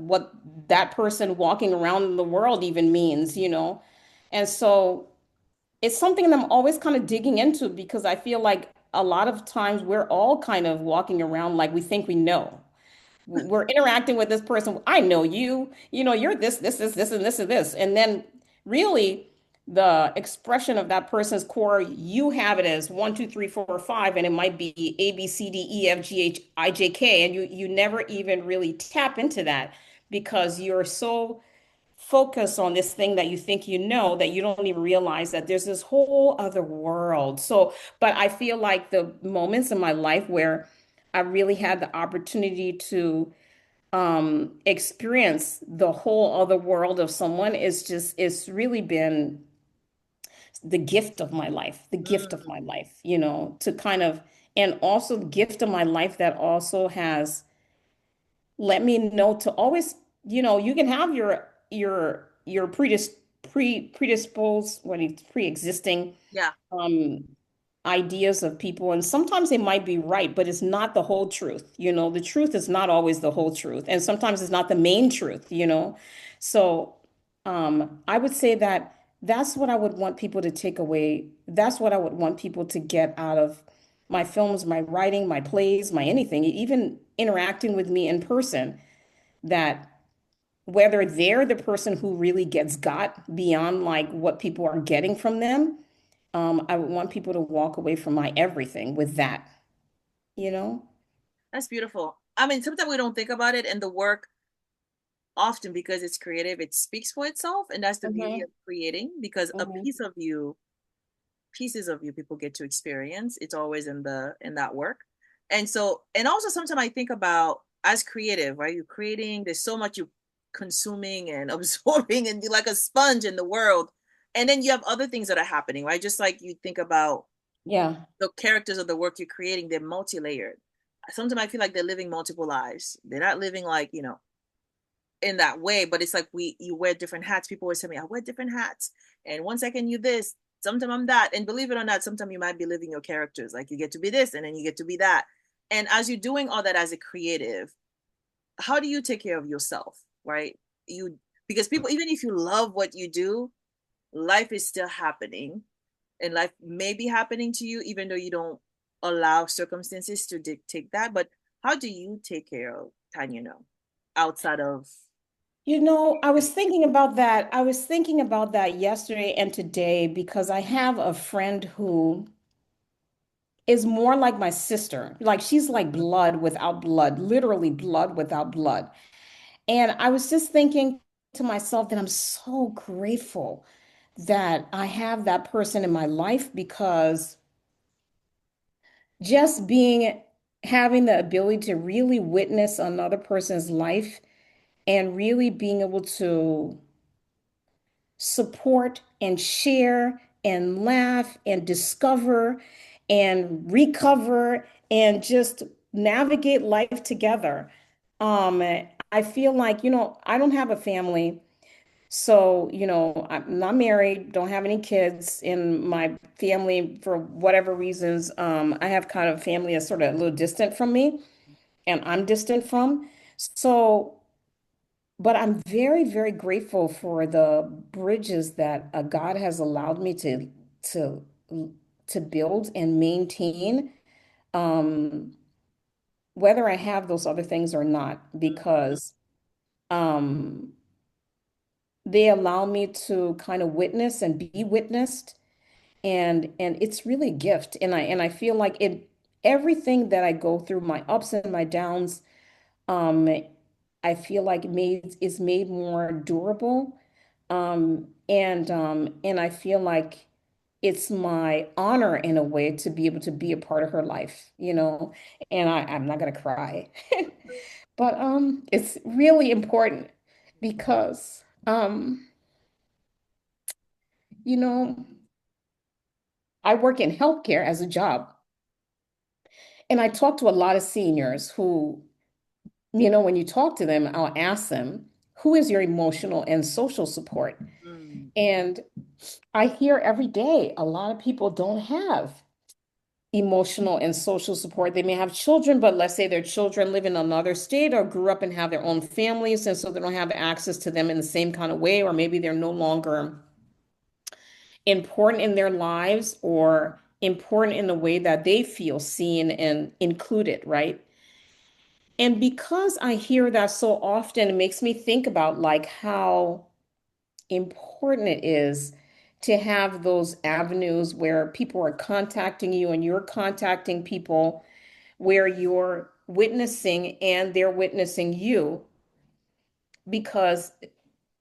that person walking around in the world even means, And so it's something that I'm always kind of digging into because I feel like a lot of times we're all kind of walking around like we think we know we're interacting with this person. I know you, you're this, and this, and this. And then really the expression of that person's core, you have it as one, two, three, four, five, and it might be A, B, C, D, E, F, G, H, I, J, K. And you never even really tap into that because you're so focused on this thing that you think you know that you don't even realize that there's this whole other world. So, but I feel like the moments in my life where I really had the opportunity to experience the whole other world of someone is just it's really been the gift of my life, the gift of my mm. life, to kind of and also the gift of my life that also has let me know to always, you can have your predisposed what is pre-existing Yeah. um ideas of people, and sometimes they might be right, but it's not the whole truth. The truth is not always the whole truth, and sometimes it's not the main truth. So, I would say that that's what I would want people to take away. That's what I would want people to get out of my films, my writing, my plays, my anything, even interacting with me in person, that whether they're the person who really gets got beyond like what people are getting from them, I would want people to walk away from my everything with that, you know? That's beautiful. I mean, sometimes we don't think about it, and the work often because it's creative, it speaks for itself, and that's the beauty Hmm. of creating. Because a Hmm. piece of you, pieces of you, people get to experience. It's always in that work, and so, and also sometimes I think about as creative, right? You're creating. There's so much you consuming and absorbing, and you're like a sponge in the world. And then you have other things that are happening, right? Just like you think about Yeah. the characters of the work you're creating, they're multi-layered. Sometimes I feel like they're living multiple lives. They're not living like, in that way, but it's like you wear different hats. People always tell me, I wear different hats. And one second you this, sometimes I'm that. And believe it or not, sometimes you might be living your characters. Like you get to be this and then you get to be that. And as you're doing all that as a creative, how do you take care of yourself? Right? You Because people, even if you love what you do, life is still happening and life may be happening to you even though you don't allow circumstances to dictate that. But how do you take care of Tanya, outside of I was thinking about that. I was thinking about that yesterday and today because I have a friend who is more like my sister. Like she's like blood without blood, literally blood without blood. And I was just thinking to myself that I'm so grateful that I have that person in my life because just having the ability to really witness another person's life and really being able to support and share and laugh and discover and recover and just navigate life together. Um, I feel like, I don't have a family. So, I'm not married, don't have any kids in my family for whatever reasons. I have kind of family that's sort of a little distant from me and I'm distant from. So, but I'm very, very grateful for the bridges that God has allowed me to to build and maintain, um, whether I have those other things or not, because um, they allow me to kind of witness and be witnessed, and it's really a gift. And I feel like everything that I go through, my ups and my downs, um, I feel like is made more durable. And I feel like it's my honor in a way to be able to be a part of her life. And I'm not gonna cry. But it's really important because you know, I work in healthcare as a job. And I talk to a lot of seniors who, when you talk to them, I'll ask them, who is your emotional and social support? mm, And I hear every day a lot of people don't have emotional and social support. They may have children, but let's say their children live in another state or grew up and have their own families, and so they don't have access to them in the same kind of way, or maybe they're no longer important in their lives or important in the way that they feel seen and included, right? And because I hear that so often, it makes me think about like how important it is to have those avenues where people are contacting you and you're contacting people, where you're witnessing and they're witnessing you, because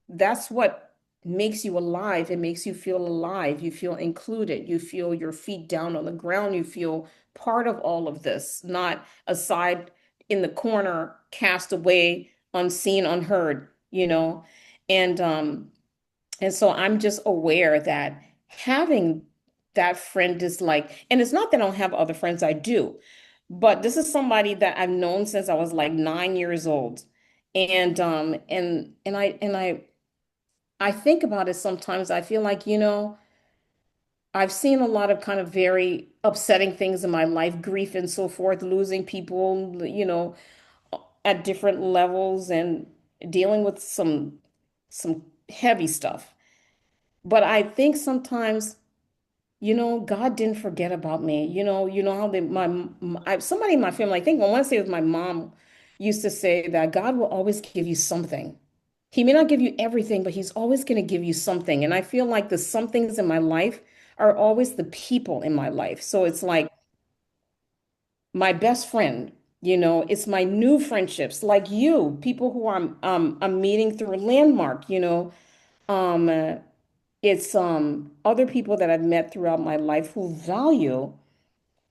that's what makes you alive. It makes you feel alive. You feel included. You feel your feet down on the ground. You feel part of all of this, not aside in the corner, cast away, unseen, unheard. And and so I'm just aware that having that friend is like, and it's not that I don't have other friends, I do, but this is somebody that I've known since I was like 9 years old. And I think about it sometimes. I feel like, I've seen a lot of kind of very upsetting things in my life, grief and so forth, losing people, at different levels and dealing with some heavy stuff. But I think sometimes, God didn't forget about me. You know how somebody in my family, I think I want to say it was my mom, used to say that God will always give you something. He may not give you everything, but he's always going to give you something. And I feel like the somethings in my life are always the people in my life. So it's like my best friend, it's my new friendships, like you, people who I'm meeting through a landmark, um, uh, it's other people that I've met throughout my life who value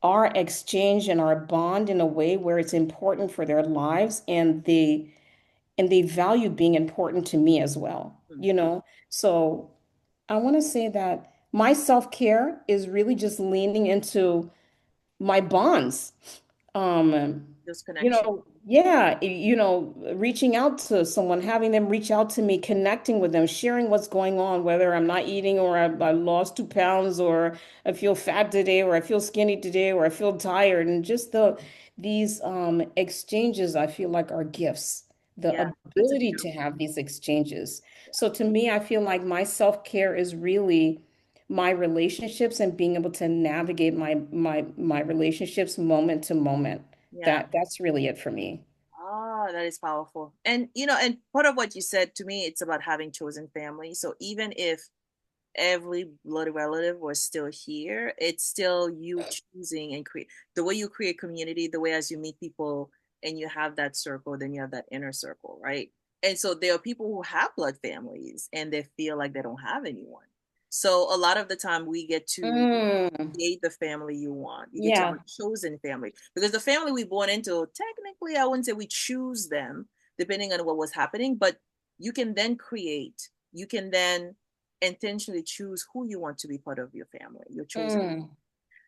our exchange and our bond in a way where it's important for their lives, and they value being important to me as well, Mm. So I want to say that my self-care is really just leaning into my bonds. Those connections. Yeah, reaching out to someone, having them reach out to me, connecting with them, sharing what's going on, whether I'm not eating or I lost 2 pounds or I feel fat today or I feel skinny today or I feel tired. And just these exchanges, I feel like are gifts, the Yeah, that's a ability to beautiful. have these exchanges. So to me, I feel like my self-care is really my relationships and being able to navigate my relationships moment to moment. Yeah. That's really it for me. Oh, that is powerful. And and part of what you said to me, it's about having chosen family. So even if every blood relative was still here, it's still you choosing and create the way you create community, the way as you meet people and you have that circle, then you have that inner circle, right? And so there are people who have blood families and they feel like they don't have anyone. So a lot of the time we get to Mm, create the family you want. You get to have yeah. a chosen family because the family we born into, technically, I wouldn't say we choose them depending on what was happening, but you can then create, you can then intentionally choose who you want to be part of your family, your chosen. Mm,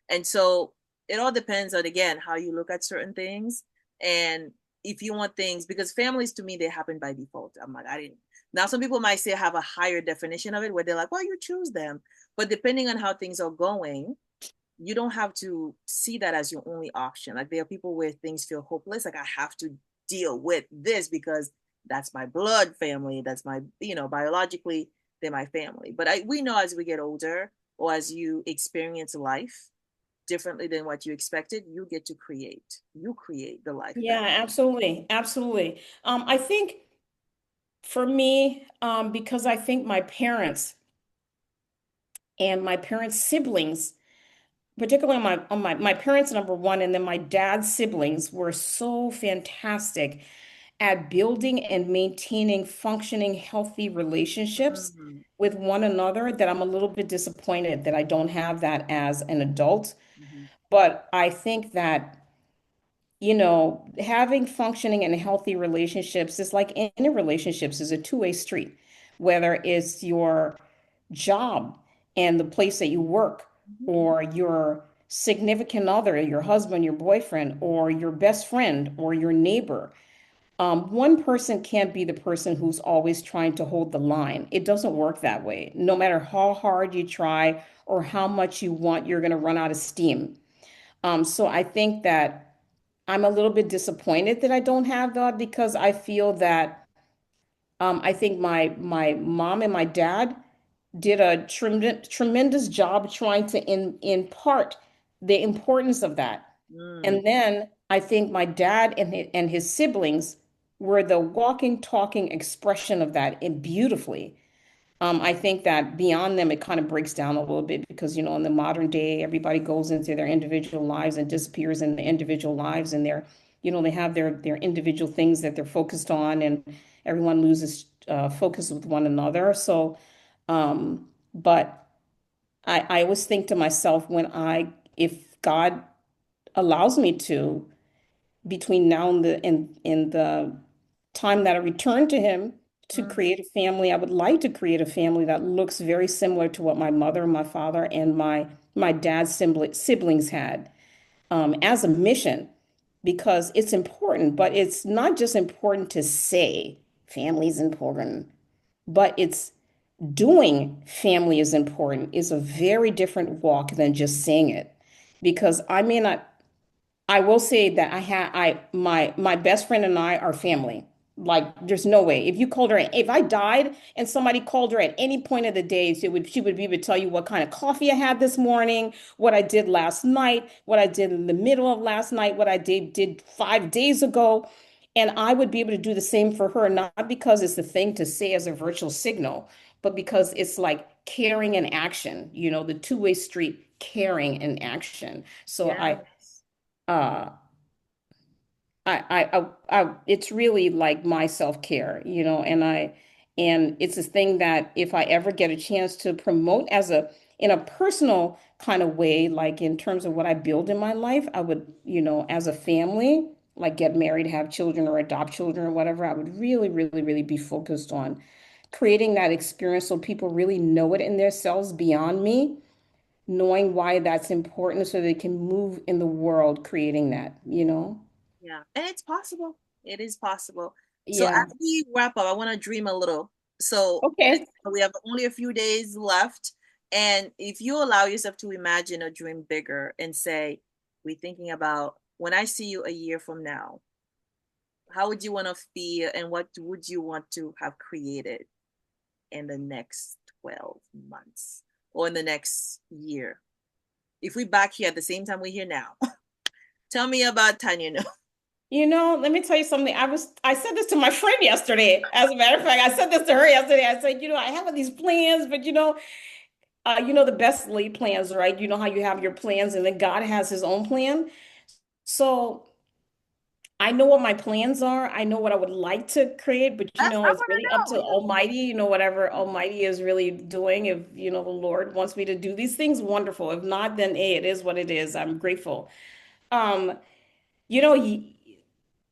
And so it all depends on, again, how you look at certain things. And if you want things, because families to me, they happen by default. I'm like, I didn't. Now, some people might say have a higher definition of it where they're like, well, you choose them. But depending on how things are going, you don't have to see that as your only option. Like there are people where things feel hopeless. Like I have to deal with this because that's my blood family. That's my, biologically, they're my family. But we know as we get older or as you experience life differently than what you expected, you get to create. You create the life that. yeah, absolutely. Absolutely. I think for me, because I think my parents and my parents' siblings, particularly my parents, number one, and then my dad's siblings were so fantastic at building and maintaining functioning, healthy relationships Mm-hmm. with one another that I'm a little bit disappointed that I don't have that as an adult. Mm-hmm. But I think that, having functioning and healthy relationships is like any relationships is a two-way street, whether it's your job and the place that you work, or your significant other, your husband, your boyfriend, or your best friend, or your neighbor. One person can't be the person who's always trying to hold the line. It doesn't work that way. No matter how hard you try or how much you want, you're going to run out of steam. So I think that I'm a little bit disappointed that I don't have that because I feel that I think my mom and my dad did a tremendous job trying to impart the importance of that. Mm. And then I think my dad and his siblings were the walking, talking expression of that and beautifully. I think that beyond them, it kind of breaks down a little bit because, in the modern day, everybody goes into their individual lives and disappears in the individual lives, and they have their individual things that they're focused on, and everyone loses focus with one another. So, but I always think to myself if God allows me to, between now and the time that I return to him to Mm. create a family, I would like to create a family that looks very similar to what my mother, my father, and my dad's siblings had as a mission, because it's important, but it's not just important to say family is important, but it's doing family is important is a very different walk than just saying it. because I may not, I will say that my best friend and I are family. Like there's no way. If you called her, if I died and somebody called her at any point of the day, she would be able to tell you what kind of coffee I had this morning, what I did last night, what I did in the middle of last night, what I did 5 days ago. And I would be able to do the same for her, not because it's the thing to say as a virtual signal, but because it's like caring and action, the two-way street, caring and action. So Yes. uh it's really like my self-care, and it's a thing that if I ever get a chance to promote in a personal kind of way, like in terms of what I build in my life, I would, as a family, like get married, have children or adopt children or whatever, I would really, really, really be focused on creating that experience so people really know it in themselves beyond me, knowing why that's important so they can move in the world creating that. Yeah. And it's possible. It is possible. So Yeah. as we wrap up, I want to dream a little. So Okay. we have only a few days left. And if you allow yourself to imagine a dream bigger and say, we're thinking about when I see you a year from now, how would you want to feel and what would you want to have created in the next 12 months or in the next year? If we back here at the same time we're here now, tell me about Tanyeno. Let me tell you something. I said this to my friend yesterday. As a matter of fact, I said this to her yesterday. I said, I have all these plans, but the best laid plans, right? You know how you have your plans and then God has his own plan. So I know what my plans are. I know what I would like to create, but That's I it's want really up to to know. Almighty, whatever Almighty is really doing. If, the Lord wants me to do these things, wonderful. If not, then hey, it is what it is. I'm grateful. Um, you know,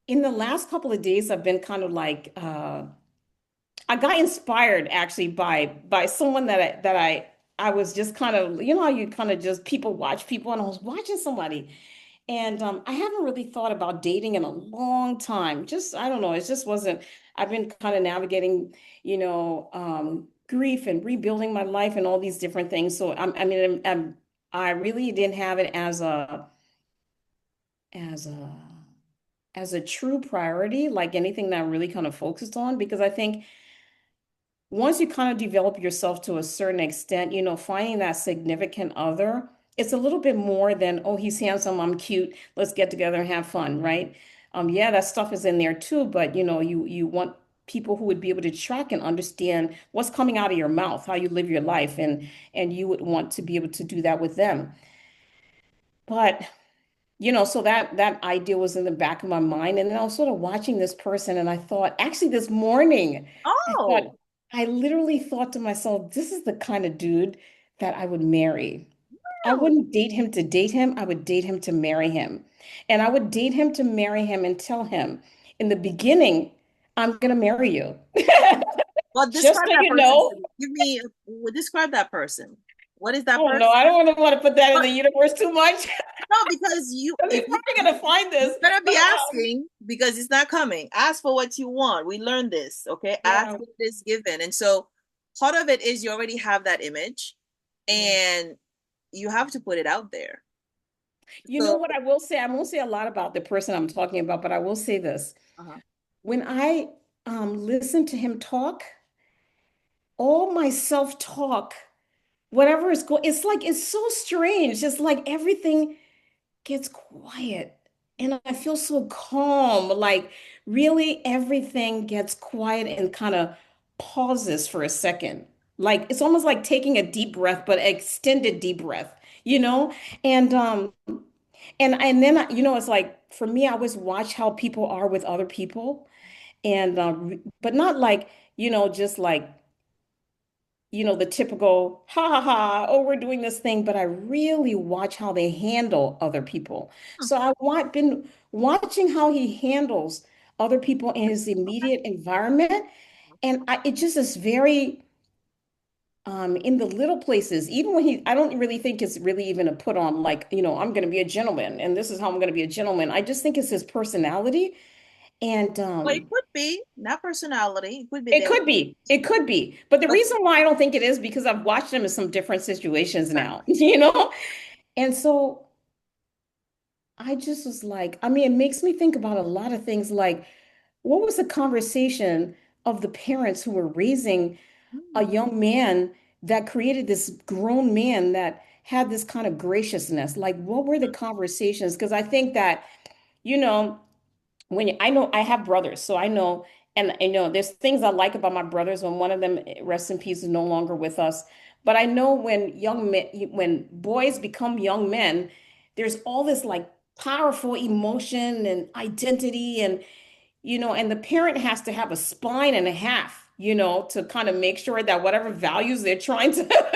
in the last couple of days, I've been kind of like I got inspired actually by someone that I was just kind of, how you kind of just people watch people, and I was watching somebody, and I haven't really thought about dating in a long time. Just I don't know, it just wasn't. I've been kind of navigating, grief and rebuilding my life and all these different things. So I really didn't have it as a as a true priority, like anything that I'm really kind of focused on, because I think once you kind of develop yourself to a certain extent, finding that significant other, it's a little bit more than, oh, he's handsome, I'm cute, let's get together and have fun, right? Yeah, that stuff is in there too, but you want people who would be able to track and understand what's coming out of your mouth, how you live your life, and you would want to be able to do that with them. But so that idea was in the back of my mind. And then I was sort of watching this person and I thought, actually this morning, I thought, Oh, I literally thought to myself, this is the kind of dude that I would marry. I really? wouldn't date him to date him. I would date him to marry him. And I would date him to marry him and tell him in the beginning, I'm going to marry you. Well, Just describe so that you person know. to me. Give me, describe that person. What is that Oh no, person? I don't want to put that in But the universe too much. no, because You're if you, probably going to find you this. better be But asking because it's not coming. Ask for what you want. We learned this, okay? Ask yeah, what is given. And so part of it is you already have that image yeah. and you have to put it out there. You know So, what I will say? I won't say a lot about the person I'm talking about, but I will say this. uh-huh. When I listen to him talk, all my self-talk, whatever is going, it's like it's so strange. It's like everything gets quiet. And I feel so calm. Like really everything gets quiet and kind of pauses for a second. Like it's almost like taking a deep breath, but extended deep breath, you know? And and then it's like for me, I always watch how people are with other people, and but not like just like the typical ha ha ha, oh, we're doing this thing, but I really watch how they handle other people. So been watching how he handles other people in his immediate environment, and it just is very in the little places, even when I don't really think it's really even a put on, like, I'm going to be a gentleman and this is how I'm going to be a gentleman. I just think it's his personality. And Well, it could be not personality. It could be it there. could be, it could be. But the But reason why I don't think it is because I've watched him in some different situations right. now, And so, I just was like, I mean, it makes me think about a lot of things like, what was the conversation of the parents who were raising a Mm, young man that created this grown man that had this kind of graciousness? Like, what were the conversations? Because I think that, you know, I know I have brothers, so I know, and I know there's things I like about my brothers. When one of them, rest in peace, is no longer with us, but I know when young men, when boys become young men, there's all this like powerful emotion and identity, and and the parent has to have a spine and a half, to kind of make sure that whatever values they're trying to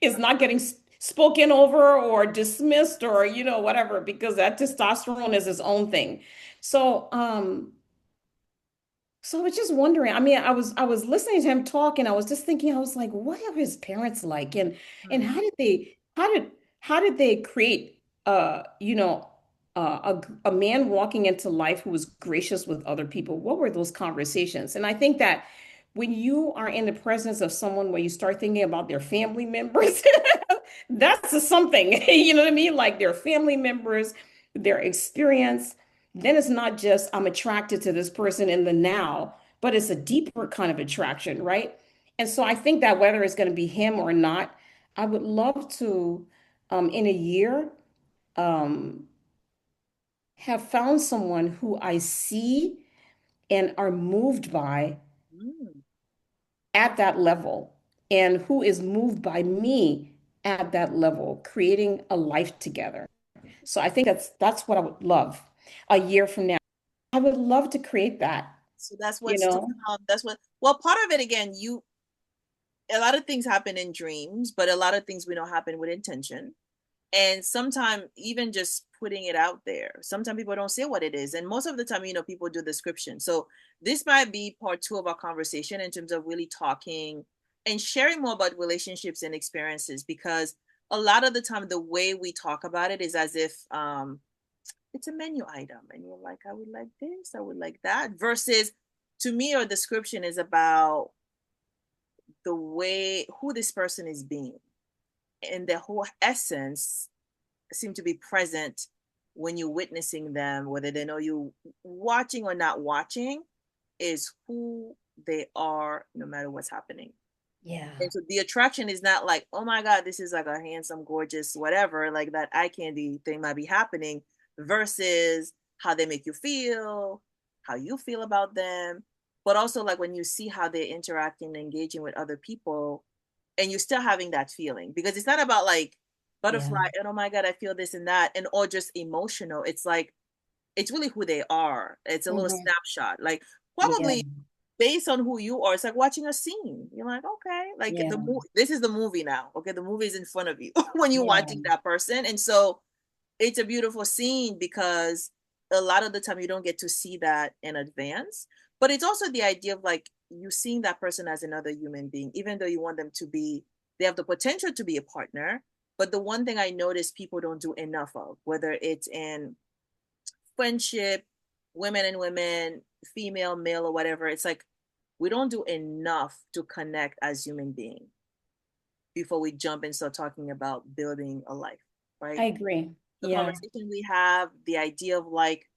is not getting spoken over or dismissed or whatever, because that testosterone is its own thing. So, so I was just wondering. I mean, I was listening to him talk, and I was just thinking, I was like, what are his parents like, and mm. how did they create a man walking into life who was gracious with other people? What were those conversations? And I think that when you are in the presence of someone where you start thinking about their family members, that's something, you know what I mean? Like their family members, their experience. Then it's not just I'm attracted to this person in the now, but it's a deeper kind of attraction, right? And so I think that whether it's going to be him or not, I would love to, in a year, um, have found someone who I see and are moved by Mm. at that level, and who is moved by me at that level, creating a life together. So I think that's what I would love a year from now. I would love to create that, So that's you what's to know? come. That's what, well, part of it again, a lot of things happen in dreams, but a lot of things we know happen with intention. And sometimes even just putting it out there, sometimes people don't say what it is. And most of the time, people do description. So this might be part two of our conversation in terms of really talking and sharing more about relationships and experiences, because a lot of the time the way we talk about it is as if it's a menu item and you're like, I would like this, I would like that, versus to me, a description is about the way who this person is being, and the whole essence seem to be present when you're witnessing them, whether they know you watching or not watching, is who they are no matter what's happening. Yeah. And so the attraction is not like, oh my God, this is like a handsome, gorgeous, whatever, like that eye candy thing might be happening, versus how they make you feel, how you feel about them. But also, like when you see how they're interacting and engaging with other people, and you're still having that feeling, because it's not about like Yeah. butterfly and oh my God, I feel this and that, and or just emotional. It's like, it's really who they are. It's a little Hmm. snapshot. Like Yeah. probably based on who you are, it's like watching a scene. You're like, okay, like Yeah. this is the movie now. Okay, the movie is in front of you when you're Yeah. watching that person. And so it's a beautiful scene because a lot of the time you don't get to see that in advance. But it's also the idea of like you seeing that person as another human being, even though you want them to be, they have the potential to be a partner. But the one thing I notice people don't do enough of, whether it's in friendship, women and women, female, male, or whatever, it's like we don't do enough to connect as human beings before we jump and start talking about building a life, I right? agree. The Yeah. conversation we have, the idea of like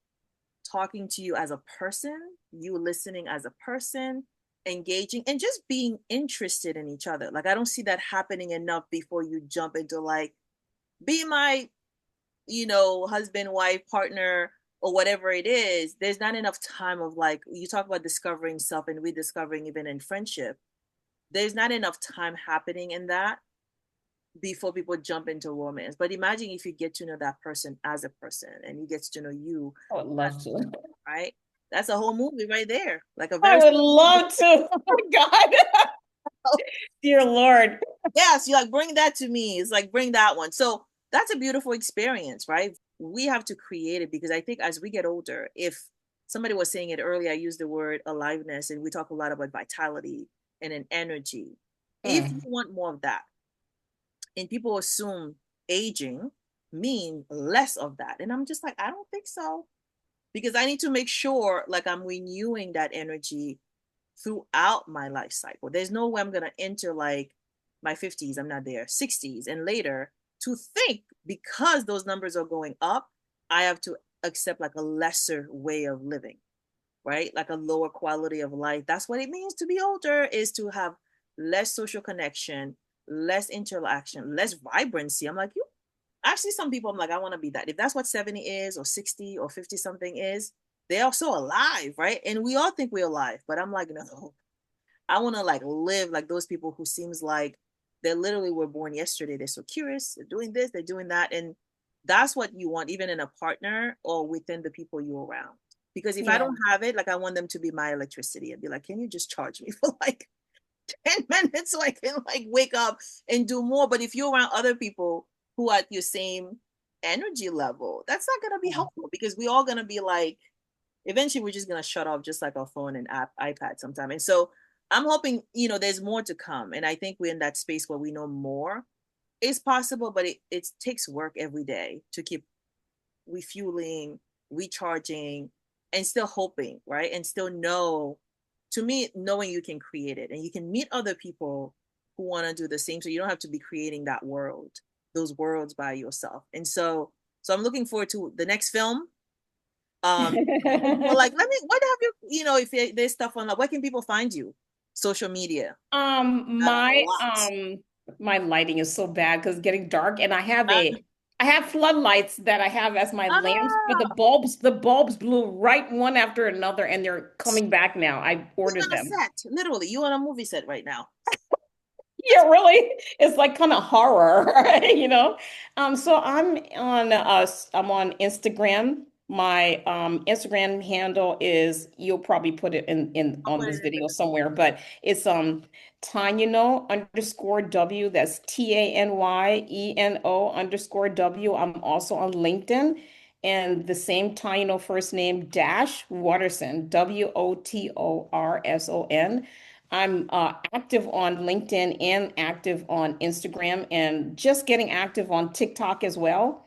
talking to you as a person, you listening as a person, engaging, and just being interested in each other. Like I don't see that happening enough before you jump into like, be my, husband, wife, partner, or whatever it is. There's not enough time of like, you talk about discovering self and rediscovering even in friendship. There's not enough time happening in that before people jump into romance. But imagine if you get to know that person as a person and he gets to know you I would as love a to. person, right? That's a whole movie right there. Like a I very would love to. Oh my God. Dear Lord. yes, you like bring that to me. It's like bring that one. So that's a beautiful experience, right? We have to create it because I think as we get older, if somebody was saying it earlier, I used the word aliveness, and we talk a lot about vitality and an energy. If you Mm. want more of that, and people assume aging mean less of that, and I'm just like, I don't think so, because I need to make sure like I'm renewing that energy throughout my life cycle. There's no way I'm gonna enter like my 50s, I'm not there, 60s and later, to think because those numbers are going up I have to accept like a lesser way of living, right? Like a lower quality of life. That's what it means to be older, is to have less social connection, less interaction, less vibrancy. I'm like, you I see some people, I'm like, I want to be that. If that's what 70 is or 60 or 50 something is, they're also alive, right? And we all think we're alive, but I'm like, no, I want to like live like those people who seems like they literally were born yesterday. They're so curious, they're doing this, they're doing that. And that's what you want, even in a partner or within the people you're around. Because if I Yeah. don't have it, like I want them to be my electricity and be like, can you just charge me for like 10 minutes so I can like wake up and do more? But if you're around other people who are at your same energy level, that's not gonna be helpful, because we all gonna be like, eventually we're just going to shut off, just like our phone and iPad sometime. And so I'm hoping, there's more to come. And I think we're in that space where we know more is possible, but it takes work every day to keep refueling, recharging, and still hoping, right? And still to me, knowing you can create it and you can meet other people who want to do the same. So you don't have to be creating those worlds by yourself. And so I'm looking forward to the next film. Well, like, what have you, if there's stuff on, like, where can people find you? Social media. Got a My lot. my lighting is so bad because it's getting dark, and Uh, I have floodlights that I have as my lamps, but ah, the bulbs blew right one after another, and they're coming back now. I you're ordered on a them. set. Literally, you on a movie set right now. Yeah, really. It's like kind of horror, you know? So I'm on Instagram. My Instagram handle is, you'll probably put it in I'll on put it this in video the somewhere, but it's Tanyeno underscore W. That's Tanyeno underscore W. I'm also on LinkedIn, and the same Tanyeno first name dash Waterson, Wotorson. I'm active on LinkedIn and active on Instagram, and just getting active on TikTok as well.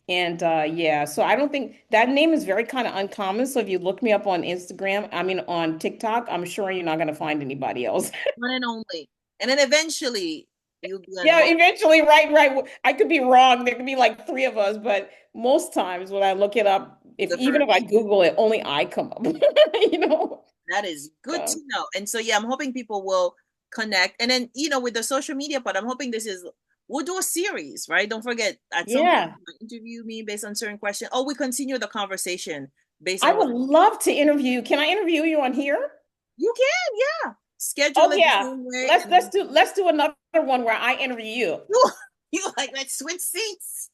And yeah, so I don't think that name is very kind of uncommon. So if you look me up on Instagram, I mean on TikTok, I'm sure you're not going to find anybody else. one and only. And then eventually you'll be on Yeah, eventually, right. I could be wrong. There could be like three of us, but most times when I look it up, if the even if I first. Google it, only I come up, you know. That is good to So, know. And so, yeah, I'm hoping people will connect. And then, with the social media part, I'm hoping we'll do a series, right? Don't forget, at some point, yeah. you might interview me based on certain questions. Oh, we continue the conversation based I on what would love to interview you. Can I interview you on here? you can, yeah. Schedule Oh it the yeah. same way. Let's And let's then do let's do another one where I interview you. you like, let's switch seats.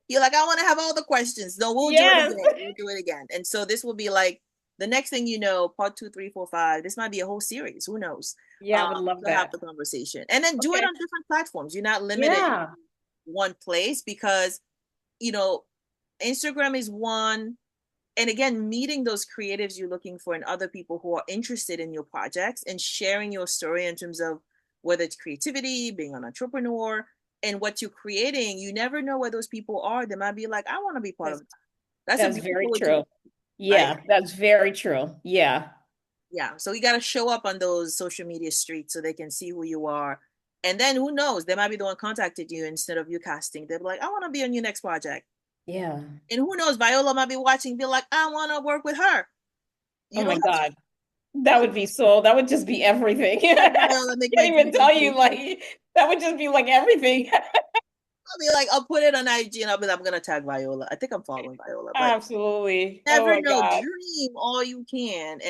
You're like, I want to have all the questions. No, we'll do it Yes. again. We'll do it again. And so this will be like the next thing you know, part 2, 3, 4, 5. This might be a whole series. Who knows? Yeah, I would love To have that. the conversation. And then do it Okay. on different platforms. You're not limited to Yeah. one place, because, you know, Instagram is one. And again, meeting those creatives you're looking for and other people who are interested in your projects and sharing your story in terms of whether it's creativity, being an entrepreneur, and what you're creating. You never know where those people are. They might be like, I want to be part of That's that. That's a that's beautiful very way to true. live, right? Yeah, that's very true. Yeah. Yeah. So you got to show up on those social media streets so they can see who you are. And then who knows? They might be the one contacted you instead of you casting. They're like, I want to be on your next project. Yeah. And who knows? Viola might be watching, be like, I want to work with her. Oh You my don't have to. God. That would just be everything. Like, I Viola, make can't my even tell you, presentation. like, that would just be like everything. I'll be like, I'll put it on IG and I'll be like, I'm gonna tag Viola. I think I'm following Viola, but Absolutely. never Oh my know. God. Dream all you can.